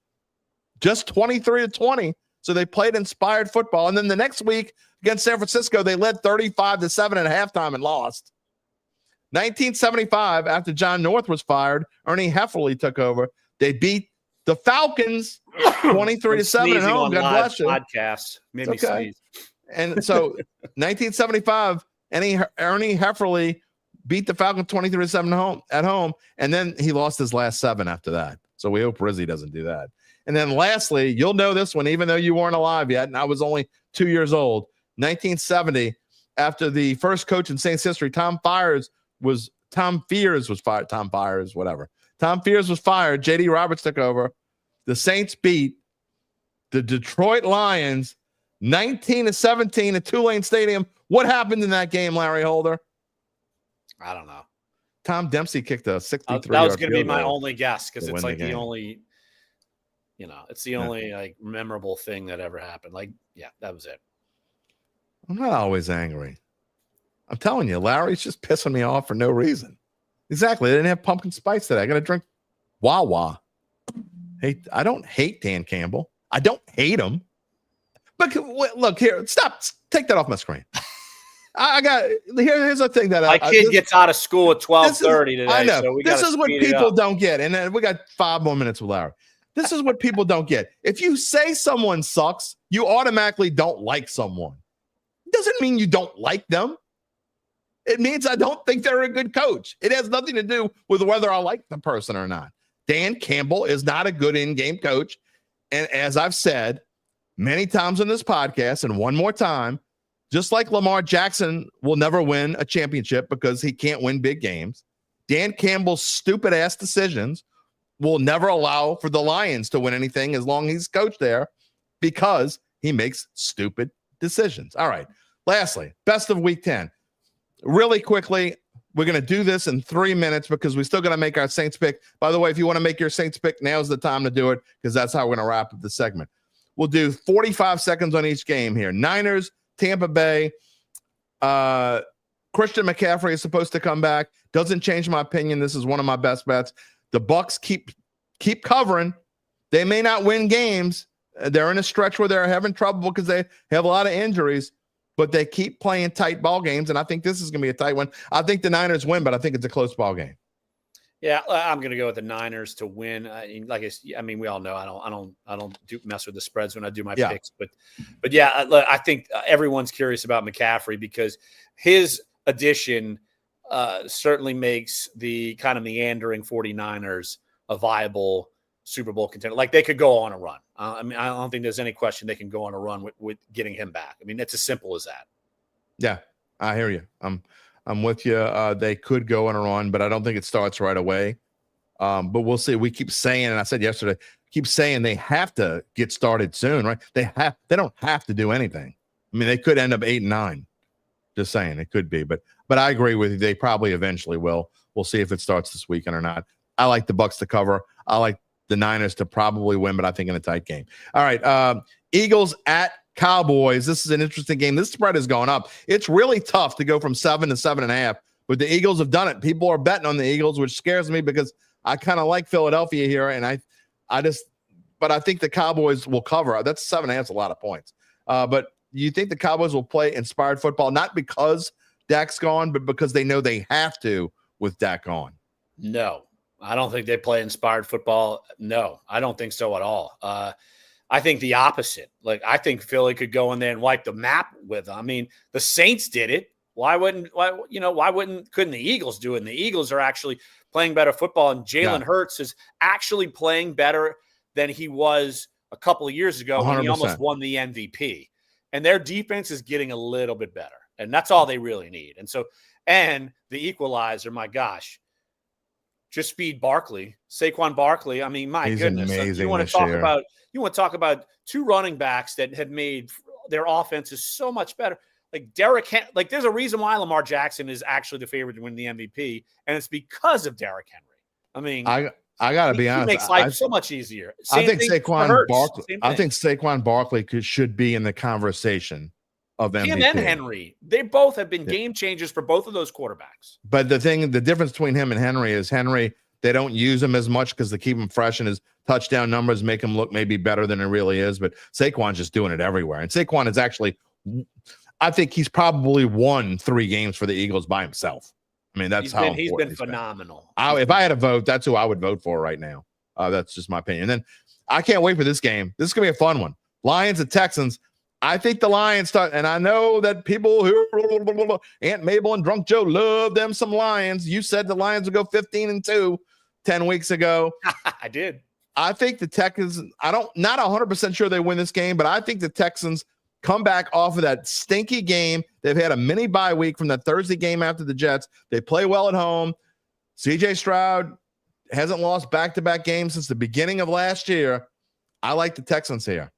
just 23-20. So they played inspired football. And then the next week against San Francisco, they led 35-7 at halftime and lost. 1975, after John North was fired, Ernie Hefferly took over. They beat the Falcons 23-7 at home. God bless you. Podcast made me sneeze. And so 1975, Ernie Hefferly beat the Falcons 23-7 at home. And then he lost his last 7 after that. So we hope Rizzi doesn't do that. And then lastly, you'll know this one, even though you weren't alive yet, and I was only 2 years old. 1970, after the first coach in Saints history, Tom Fears was fired. Tom Fears was fired. J.D. Roberts took over. The Saints beat the Detroit Lions 19-17 at Tulane Stadium, What happened in that game, Larry Holder? I don't know. Tom Dempsey kicked a 63-yard That was going to be field my goal only guess because to it's win like the the game. only, it's the only like memorable thing that ever happened. Like, yeah, that was it. I'm not always angry. I'm telling you, Larry's just pissing me off for no reason. Exactly. They didn't have pumpkin spice today. I got to drink Wawa. Hey, I don't hate Dan Campbell. I don't hate him. But look here, stop. Take that off my screen. Here's the thing that my kid gets out of school at 12:30 today. I know. So this is what people don't get. And then we got 5 more minutes with Larry. This is what people don't get. If you say someone sucks, you automatically don't like someone. It doesn't mean you don't like them. It means I don't think they're a good coach. It has nothing to do with whether I like the person or not. Dan Campbell is not a good in-game coach. And as I've said many times on this podcast, and one more time, just like Lamar Jackson will never win a championship because he can't win big games, Dan Campbell's stupid-ass decisions will never allow for the Lions to win anything as long as he's coached there because he makes stupid decisions. All right. Lastly, best of week 10. Really quickly, we're going to do this in 3 minutes because we still got to make our Saints pick. By the way, if you want to make your Saints pick, now's the time to do it because that's how we're going to wrap up the segment. We'll do 45 seconds on each game here. Niners, Tampa Bay. Christian McCaffrey is supposed to come back. Doesn't change my opinion. This is one of my best bets. The Bucs keep covering. They may not win games. They're in a stretch where they're having trouble because they have a lot of injuries, but they keep playing tight ball games, and I think this is going to be a tight one. I think the Niners win, but I think it's a close ball game. Yeah, I'm going to go with the Niners to win. We all know I don't mess with the spreads when I do my picks, but yeah, I think everyone's curious about McCaffrey because his addition certainly makes the kind of meandering 49ers a viable Super Bowl contender. Like they could go on a run. I don't think there's any question they can go on a run with getting him back. I mean, it's as simple as that. Yeah, I hear you. I'm with you. They could go on a run, but I don't think it starts right away. But we'll see. We keep saying, and I said yesterday, keep saying they have to get started soon, right? They don't have to do anything. I mean, they could end up 8-9. Just saying, it could be, but I agree with you. They probably eventually will. We'll see if it starts this weekend or not. I like the Bucs to cover. I like the Niners to probably win, but I think in a tight game. All right, Eagles at Cowboys. This is an interesting game. This spread is going up. It's really tough to go from 7 to 7.5, but the Eagles have done it. People are betting on the Eagles, which scares me because I kind of like Philadelphia here, and but I think the Cowboys will cover. That's 7.5 is a lot of points. But you think the Cowboys will play inspired football, not because Dak's gone, but because they know they have to with Dak gone? No, I don't think they play inspired football. No, I don't think so at all. I think the opposite. Like, I think Philly could go in there and wipe the map with them. I mean, the Saints did it. Couldn't the Eagles do it? And the Eagles are actually playing better football, and Jalen Hurts is actually playing better than he was a couple of years ago 100%. When he almost won the MVP. And their defense is getting a little bit better. And that's all they really need. And the equalizer, my gosh, just speed Barkley, Saquon Barkley. I mean, my goodness. Amazing. You want to talk about two running backs that have made their offenses so much better. Like there's a reason why Lamar Jackson is actually the favorite to win the MVP, and it's because of Derrick Henry. I mean, I got to be honest. He makes life so much easier. I think Saquon Barkley should be in the conversation of MVP. Him and Henry, they both have been game changers for both of those quarterbacks. But the difference between him and Henry is they don't use him as much because they keep him fresh, and his touchdown numbers make him look maybe better than it really is. But Saquon's just doing it everywhere. And Saquon is actually, I think he's probably won 3 games for the Eagles by himself. I mean, he's been phenomenal. If I had a vote, that's who I would vote for right now. That's just my opinion. And then I can't wait for this game. This is going to be a fun one. Lions and Texans. I think the Lions start, and I know that people who Aunt Mabel and Drunk Joe love them some Lions. You said the Lions would go 15-2 10 weeks ago. I did. I think the Texans, not 100% sure they win this game, but I think the Texans come back off of that stinky game. They've had a mini bye week from that Thursday game after the Jets. They play well at home. CJ Stroud hasn't lost back-to-back games since the beginning of last year. I like the Texans here.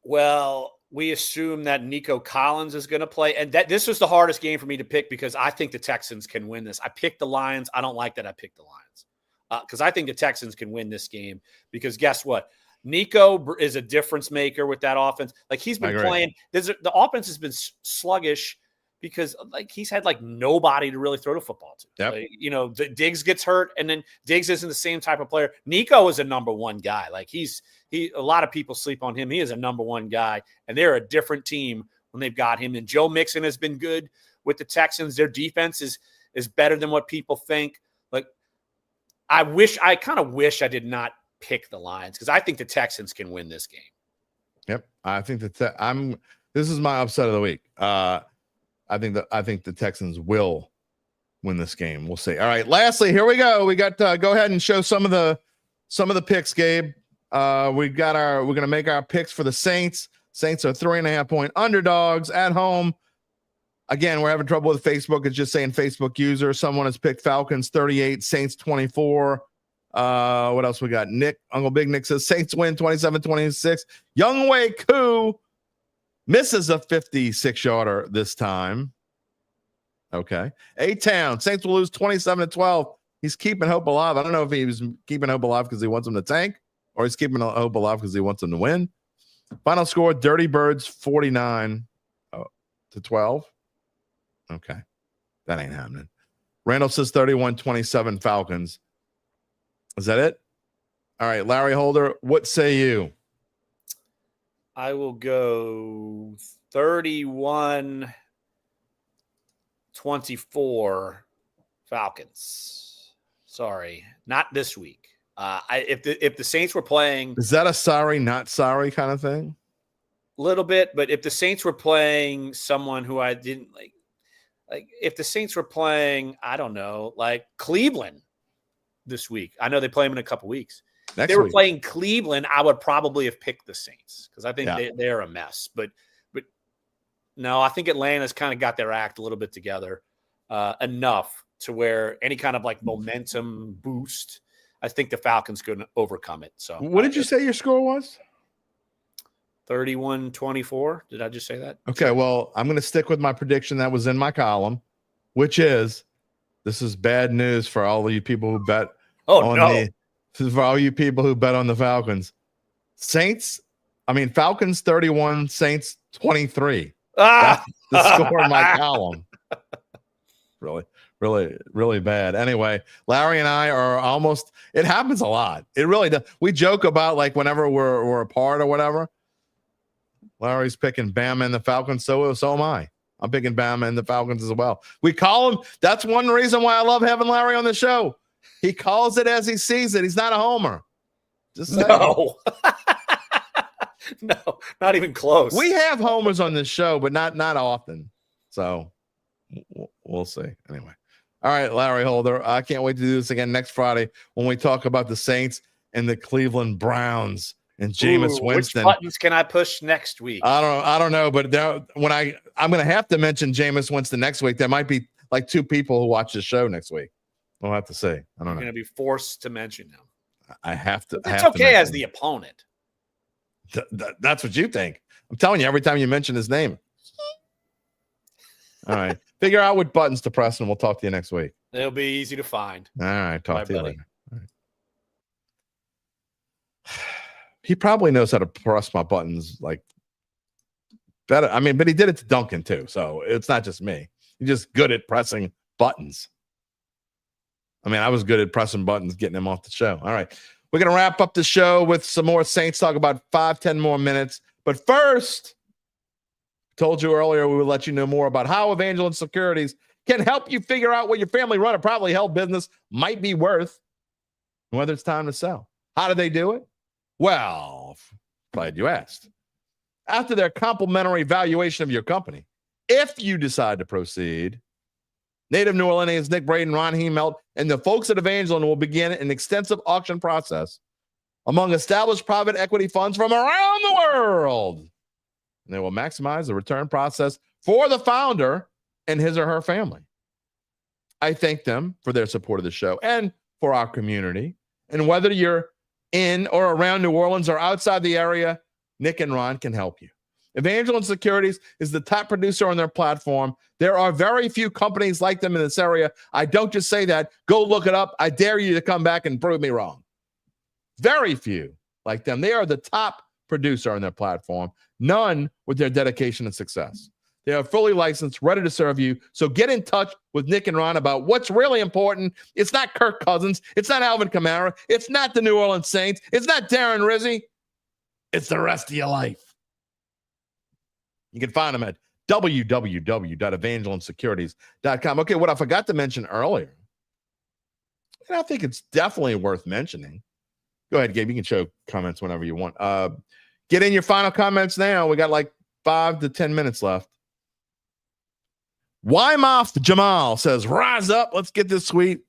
Well, we assume that Nico Collins is going to play. And this was the hardest game for me to pick because I think the Texans can win this. I picked the Lions. I don't like that I picked the Lions because I think the Texans can win this game because guess what? Nico is a difference maker with that offense. Like he's been playing. The offense has been sluggish because like he's had like nobody to really throw the football to. Yep. Like, Diggs gets hurt, and then Diggs isn't the same type of player. Nico is a number one guy. Like a lot of people sleep on him. He is a number one guy, and they're a different team when they've got him. And Joe Mixon has been good with the Texans. Their defense is better than what people think. Like I kind of wish I did not pick the Lions because I think the Texans can win this game. Yep, I think that this is my upset of the week. I think the Texans will win this game. We'll see. All right. Lastly, here we go. We got go ahead and show some of the picks, Gabe. We're gonna make our picks for the Saints. Saints are 3.5-point underdogs at home. Again, we're having trouble with Facebook. It's just saying Facebook user. Someone has picked Falcons 38, Saints 24. What else we got? Uncle Big Nick says Saints win 27-26. Youngway Koo misses a 56-yarder this time. Okay. A-Town, Saints will lose 27-12. He's keeping hope alive. I don't know if he was keeping hope alive because he wants them to tank or he's keeping hope alive because he wants them to win. Final score, Dirty Birds 49-12. Okay. That ain't happening. Randall says 31-27 Falcons. Is that it? All right, Larry Holder, what say you? I will go 31-24 Falcons. Sorry, not this week. If the Saints were playing, is that a sorry, not sorry kind of thing? A little bit, but if the Saints were playing someone who I didn't like if the Saints were playing, I don't know, like Cleveland this week. I know they play them in a couple weeks. They were playing Cleveland, I would probably have picked the Saints because I think they're a mess. But no, I think Atlanta's kind of got their act a little bit together enough to where any kind of like momentum boost, I think the Falcons could overcome it. So what did you say your score was? 31-24. Did I just say that? Okay, well, I'm going to stick with my prediction that was in my column, which is this is bad news for all of you people who bet this is for all you people who bet on the Falcons. Falcons 31, Saints 23. That's the score in my column. Really, really, really bad. Anyway, Larry and I are almost, it happens a lot. It really does. We joke about like whenever we're apart or whatever. Larry's picking Bama and the Falcons, so am I. I'm picking Bama and the Falcons as well. We call him. That's one reason why I love having Larry on the show. He calls it as he sees it. He's not a homer. Just saying. No. No, not even close. We have homers on this show, but not often. So we'll see. Anyway. All right, Larry Holder. I can't wait to do this again next Friday when we talk about the Saints and the Cleveland Browns and Jameis Winston. Which buttons can I push next week? I don't know, but I'm going to have to mention Jameis Winston next week. There might be like two people who watch the show next week. We'll have to see. I don't know. You're going to be forced to mention him. I have to. It's okay as the opponent. That's what you think. I'm telling you, every time you mention his name. All right. Figure out what buttons to press, and we'll talk to you next week. It'll be easy to find. All right. Talk to you later. All right. He probably knows how to press my buttons like better. But he did it to Duncan too. So it's not just me. He's just good at pressing buttons. I was good at pressing buttons, getting him off the show. All right. We're going to wrap up the show with some more Saints talk, about 5-10 more minutes. But first, told you earlier, we will let you know more about how Evangeline Securities can help you figure out what your family run a privately held business might be worth, and whether it's time to sell. How do they do it? Well, glad you asked. After their complimentary valuation of your company, if you decide to proceed, native New Orleanians Nick Braden, Ron Hemelt, and the folks at Evangeline will begin an extensive auction process among established private equity funds from around the world. And they will maximize the return process for the founder and his or her family. I thank them for their support of the show and for our community. And whether you're in or around New Orleans or outside the area, Nick and Ron can help you. Evangeline Securities is the top producer on their platform. There are very few companies like them in this area. I don't just say that. Go look it up. I dare you to come back and prove me wrong. Very few like them. They are the top producer on their platform. None with their dedication and success. They are fully licensed, ready to serve you. So get in touch with Nick and Ron about what's really important. It's not Kirk Cousins. It's not Alvin Kamara. It's not the New Orleans Saints. It's not Darren Rizzi. It's the rest of your life. You can find them at www.evangelinesecurities.com. Okay, what I forgot to mention earlier, and I think it's definitely worth mentioning. Go ahead, Gabe. You can show comments whenever you want. Get in your final comments now. We got like 5 to 10 minutes left. Wymoff Jamal says, rise up. Let's get this sweep.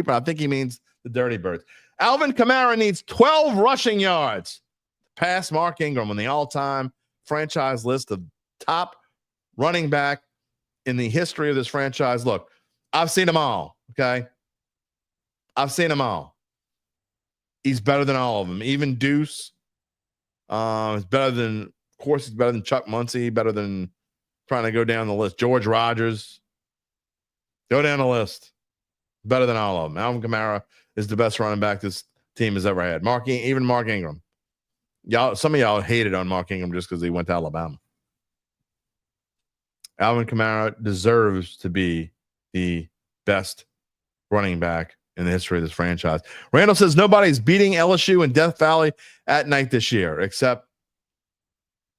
I think he means the Dirty Birds. Alvin Kamara needs 12 rushing yards to pass Mark Ingram on the all-time franchise list of top running back in the history of this franchise. Look, I've seen them all, okay? I've seen them all. He's better than all of them. Even Deuce is better than, of course, he's better than Chuck Muncie, better than trying to go down the list. George Rogers. Go down the list. Better than all of them. Alvin Kamara is the best running back this team has ever had. Even Mark Ingram. Some of y'all hated on Mark Ingram just because he went to Alabama. Alvin Kamara deserves to be the best running back in the history of this franchise. Randall says nobody's beating LSU in Death Valley at night this year, except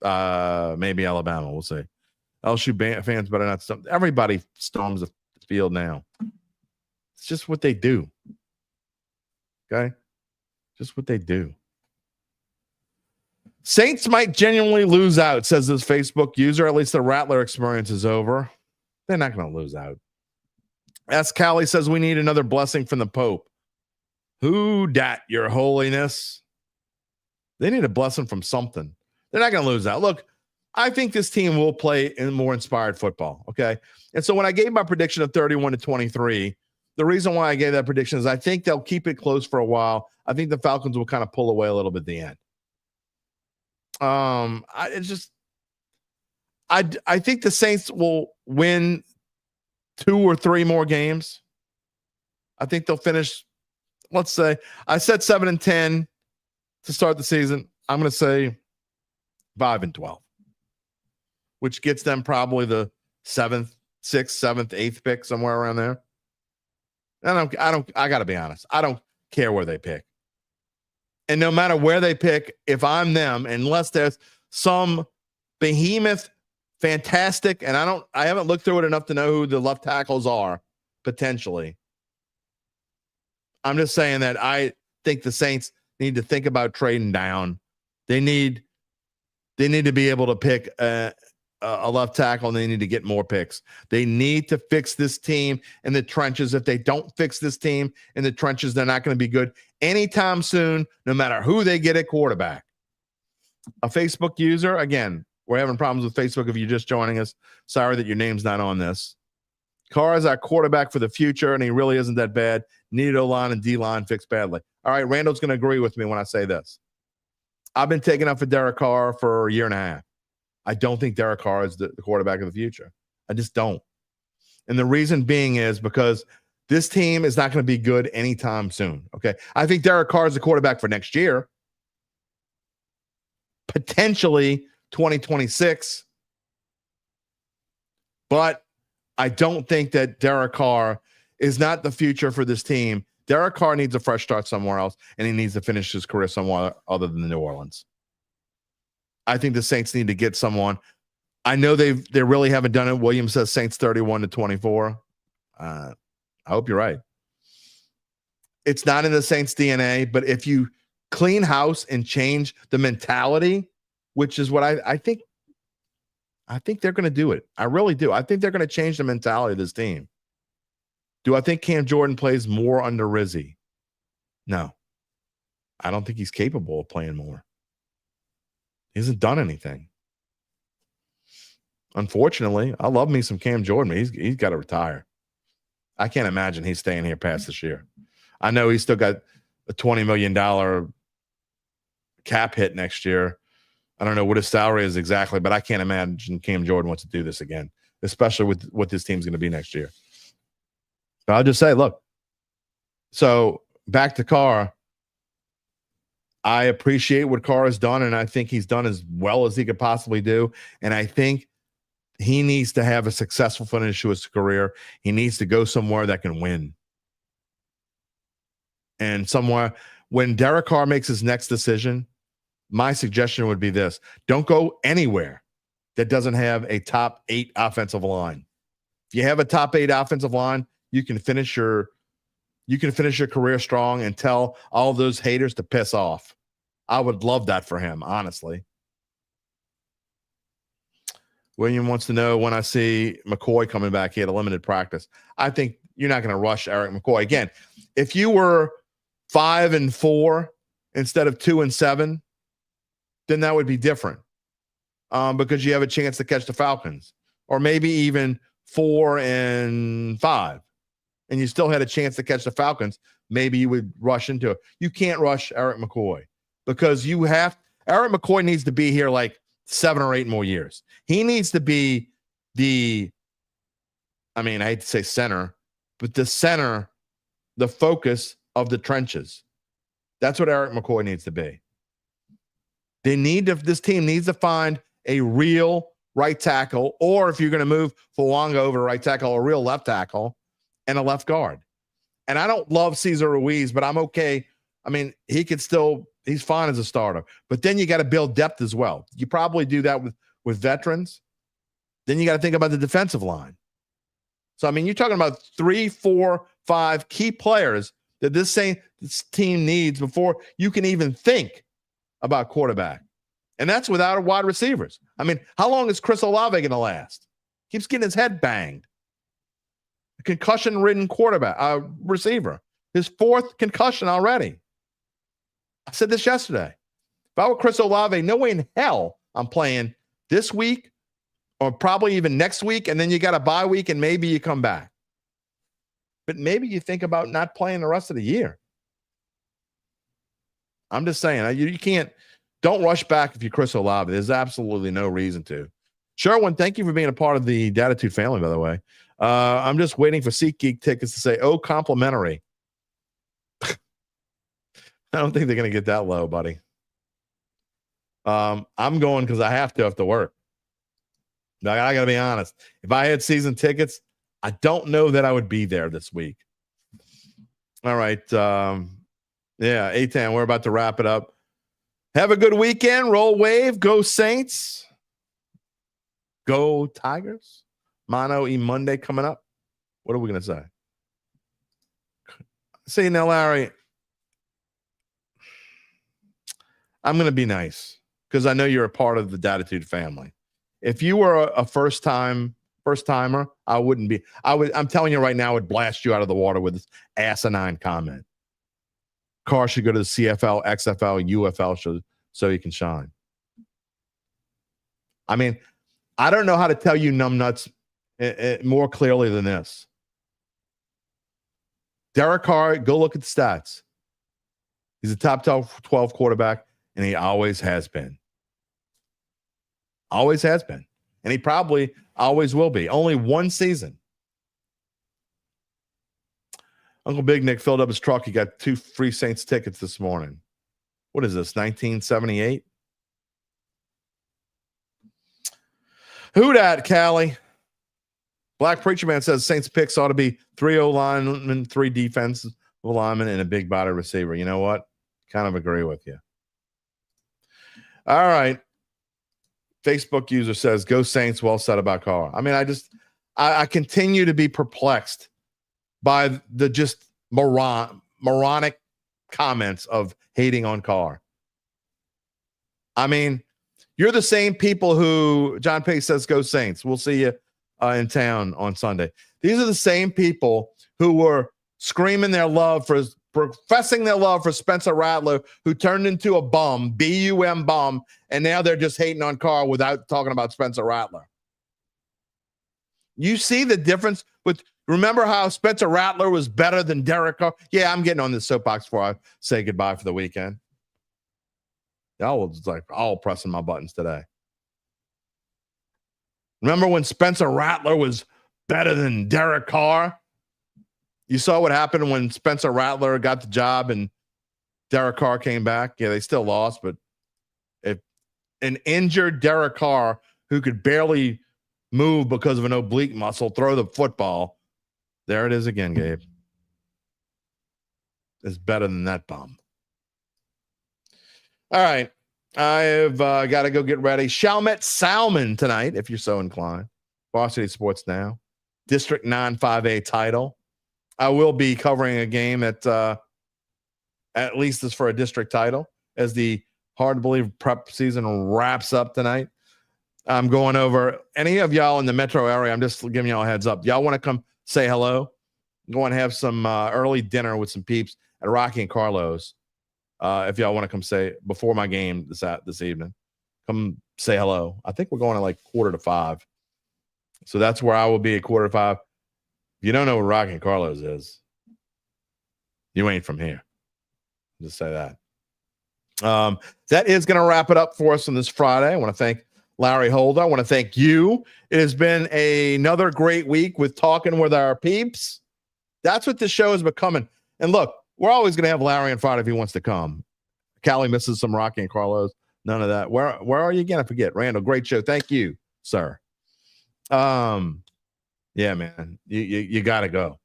maybe Alabama. We'll see. LSU fans better not storm. Everybody storms the field now. It's just what they do. Okay? Just what they do. Saints might genuinely lose out, says this Facebook user. At least the Rattler experience is over. They're not going to lose out. S. Callie says we need another blessing from the Pope. Who dat, your holiness? They need a blessing from something. They're not going to lose out. Look, I think this team will play in more inspired football, okay? And so when I gave my prediction of 31-23, the reason why I gave that prediction is I think they'll keep it close for a while. I think the Falcons will kind of pull away a little bit at the end. I think the Saints will win 2 or 3 more games. I think they'll finish, let's say, I said 7-10 to start the season. I'm going to say 5-12, which gets them probably the 7th, 6th, 7th, 8th pick, somewhere around there. I got to be honest. I don't care where they pick. And no matter where they pick, if I'm them, unless there's some behemoth, fantastic, and I haven't looked through it enough to know who the left tackles are, potentially. I'm just saying that I think the Saints need to think about trading down. They need to be able to pick a left tackle, and they need to get more picks. They need to fix this team in the trenches. If they don't fix this team in the trenches, they're not going to be good anytime soon, no matter who they get at quarterback. A Facebook user, again, we're having problems with Facebook if you're just joining us. Sorry that your name's not on this. Carr is our quarterback for the future, and he really isn't that bad. Needed O-line and D-line fixed badly. All right, Randall's going to agree with me when I say this. I've been taking up for Derek Carr for a year and a half. I don't think Derek Carr is the quarterback of the future. I just don't. And the reason being is because this team is not going to be good anytime soon. Okay. I think Derek Carr is the quarterback for next year. Potentially 2026. But I don't think that Derek Carr is not the future for this team. Derek Carr needs a fresh start somewhere else, and he needs to finish his career somewhere other than New Orleans. I think the Saints need to get someone. I know they really haven't done it. Williams says Saints 31-24. I hope you're right. It's not in the Saints DNA, but if you clean house and change the mentality, which is what I think they're going to do it. I really do. I think they're going to change the mentality of this team. Do I think Cam Jordan plays more under Rizzi? No. I don't think he's capable of playing more. He hasn't done anything. Unfortunately, I love me some Cam Jordan. He's got to retire. I can't imagine he's staying here past this year. I know he's still got a $20 million cap hit next year. I don't know what his salary is exactly, but I can't imagine Cam Jordan wants to do this again, especially with what this team's going to be next year. But I'll just say, look, so back to Carr. I appreciate what Carr has done, and I think he's done as well as he could possibly do. And I think he needs to have a successful finish to his career. He needs to go somewhere that can win. And somewhere, when Derek Carr makes his next decision, my suggestion would be this: don't go anywhere that doesn't have a top 8 offensive line. If you have a top 8 offensive line, you can finish your career strong and tell all those haters to piss off. I would love that for him, honestly. William wants to know when I see McCoy coming back. He had a limited practice. I think you're not going to rush Eric McCoy. Again, if you were 5-4 instead of 2-7, then that would be different because you have a chance to catch the Falcons, or maybe even 4-5. And you still had a chance to catch the Falcons, maybe you would rush into it. You can't rush Eric McCoy because Eric McCoy needs to be here like 7 or 8 more years. He needs to be I hate to say center, but the focus of the trenches. That's what Eric McCoy needs to be. This team needs to find a real right tackle, or if you're going to move Fuanga over to right tackle, a real left tackle and a left guard. And I don't love Cesar Ruiz, but I'm okay. He's fine as a starter. But then you got to build depth as well. You probably do that with veterans. Then you got to think about the defensive line. So, you're talking about 3, 4, 5 key players that this team needs before you can even think about quarterback. And that's without wide receivers. How long is Chris Olave going to last? Keeps getting his head banged. A concussion-ridden receiver. His 4th concussion already. I said this yesterday. If I were Chris Olave, no way in hell I'm playing this week or probably even next week, and then you got a bye week and maybe you come back. But maybe you think about not playing the rest of the year. I'm just saying, you can't. Don't rush back if you're Chris Olave. There's absolutely no reason to. Sherwin, thank you for being a part of the Dattitude family, by the way. I'm just waiting for SeatGeek tickets to say, oh, complimentary. I don't think they're going to get that low, buddy. I'm going because I have to work. Now, I got to be honest. If I had season tickets, I don't know that I would be there this week. All right. Yeah, Eitan, we're about to wrap it up. Have a good weekend. Roll Wave. Go Saints. Go Tigers. Mono E Monday coming up. What are we going to say? See, now, Larry, I'm going to be nice because I know you're a part of the Dattitude family. If you were a first timer, I wouldn't be. I'm telling you right now, I would blast you out of the water with this asinine comment. Carr should go to the CFL, XFL, UFL so he can shine. I don't know how to tell you numbnuts more clearly than this. Derek Carr, go look at the stats. He's a top 12 quarterback, and he always has been. Always has been. And he probably always will be. Only one season. Uncle Big Nick filled up his truck. He got 2 free Saints tickets this morning. What is this, 1978? Who dat, Callie? Black Preacher Man says Saints picks ought to be 3 O-linemen, 3 defensive linemen, and a big body receiver. You know what? Kind of agree with you. All right. Facebook user says, go Saints, well said about Carr. I continue to be perplexed by the just moronic comments of hating on Carr. You're the same people who, John Pace says, go Saints. We'll see you in town on Sunday. These are the same people who were screaming professing their love for Spencer Rattler, who turned into a bum, B-U-M bum, and now they're just hating on Carr without talking about Spencer Rattler. You see the difference remember how Spencer Rattler was better than Derek Carr? Yeah, I'm getting on this soapbox before I say goodbye for the weekend. Y'all was like all pressing my buttons today. Remember when Spencer Rattler was better than Derek Carr? You saw what happened when Spencer Rattler got the job and Derek Carr came back. Yeah, they still lost, but if an injured Derek Carr who could barely move because of an oblique muscle throw the football, there it is again, Gabe. It's better than that bum. All right. I've got to go get ready. Chalmette Salmon tonight, if you're so inclined. Varsity Sports Now. District 9-5A title. I will be covering a game that at least is for a district title as the hard to believe prep season wraps up tonight. I'm going over any of y'all in the metro area. I'm just giving y'all a heads up. Y'all want to come say hello? Go and have some early dinner with some peeps at Rocky and Carlos. If y'all want to come say before my game this evening, come say hello. I think we're going at like 4:45. So that's where I will be at 4:45. If you don't know what Rocky and Carlos is, you ain't from here. Just say that. That is going to wrap it up for us on this Friday. I want to thank Larry Holder. I want to thank you. It has been another great week with talking with our peeps. That's what this show is becoming. And look, we're always going to have Larry on Friday if he wants to come. Callie misses some Rocky and Carlos. None of that. Where are you again? I forget. Randall, great show. Thank you, sir. Yeah, man, you got to go.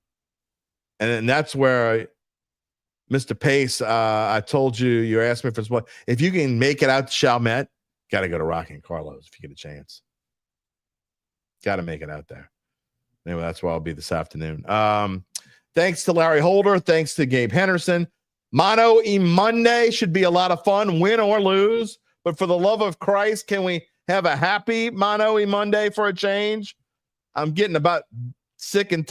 And that's where Mr. Pace, I told you asked me for some. If you can make it out to Chalmette, got to go to Rocky and Carlos if you get a chance. Got to make it out there. Anyway, that's where I'll be this afternoon. Thanks to Larry Holder. Thanks to Gabe Henderson. Mono e Monday should be a lot of fun, win or lose. But for the love of Christ, can we have a happy Mono e Monday for a change? I'm getting about sick and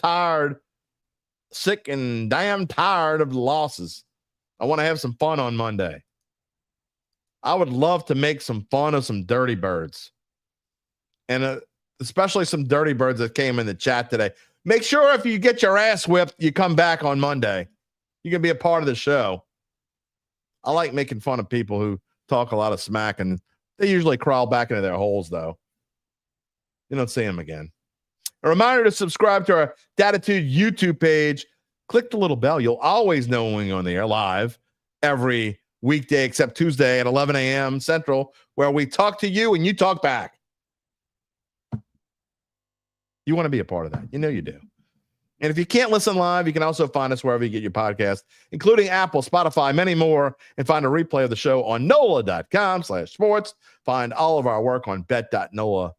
damn tired of the losses. I want to have some fun on Monday. I would love to make some fun of some dirty birds. And especially some dirty birds that came in the chat today. Make sure if you get your ass whipped, you come back on Monday. You can be a part of the show. I like making fun of people who talk a lot of smack, and they usually crawl back into their holes, though. You don't see them again. A reminder to subscribe to our Dattitude YouTube page. Click the little bell. You'll always know when we're on the air live every weekday except Tuesday at 11 a.m. Central, where we talk to you and you talk back. You want to be a part of that. You know you do. And if you can't listen live, you can also find us wherever you get your podcast, including Apple, Spotify, many more, and find a replay of the show on NOLA.com/sports. Find all of our work on bet.nola.com.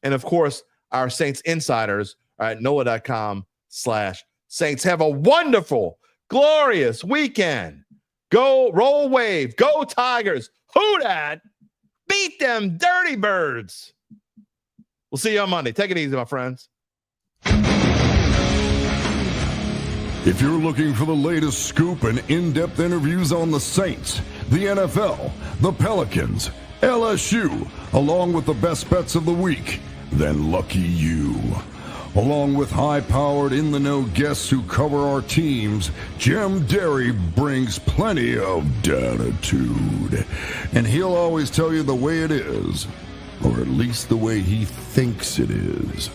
And of course, our Saints insiders are at NOLA.com/Saints. Have a wonderful, glorious weekend. Go roll wave. Go Tigers. Who dat? Beat them dirty birds. We'll see you on Monday. Take it easy, my friends. If you're looking for the latest scoop and in-depth interviews on the Saints, the NFL, the Pelicans, LSU, along with the best bets of the week, then lucky you. Along with high-powered, in-the-know guests who cover our teams, Jim Derry brings plenty of Dattitude. And he'll always tell you the way it is, or at least the way he thinks it is.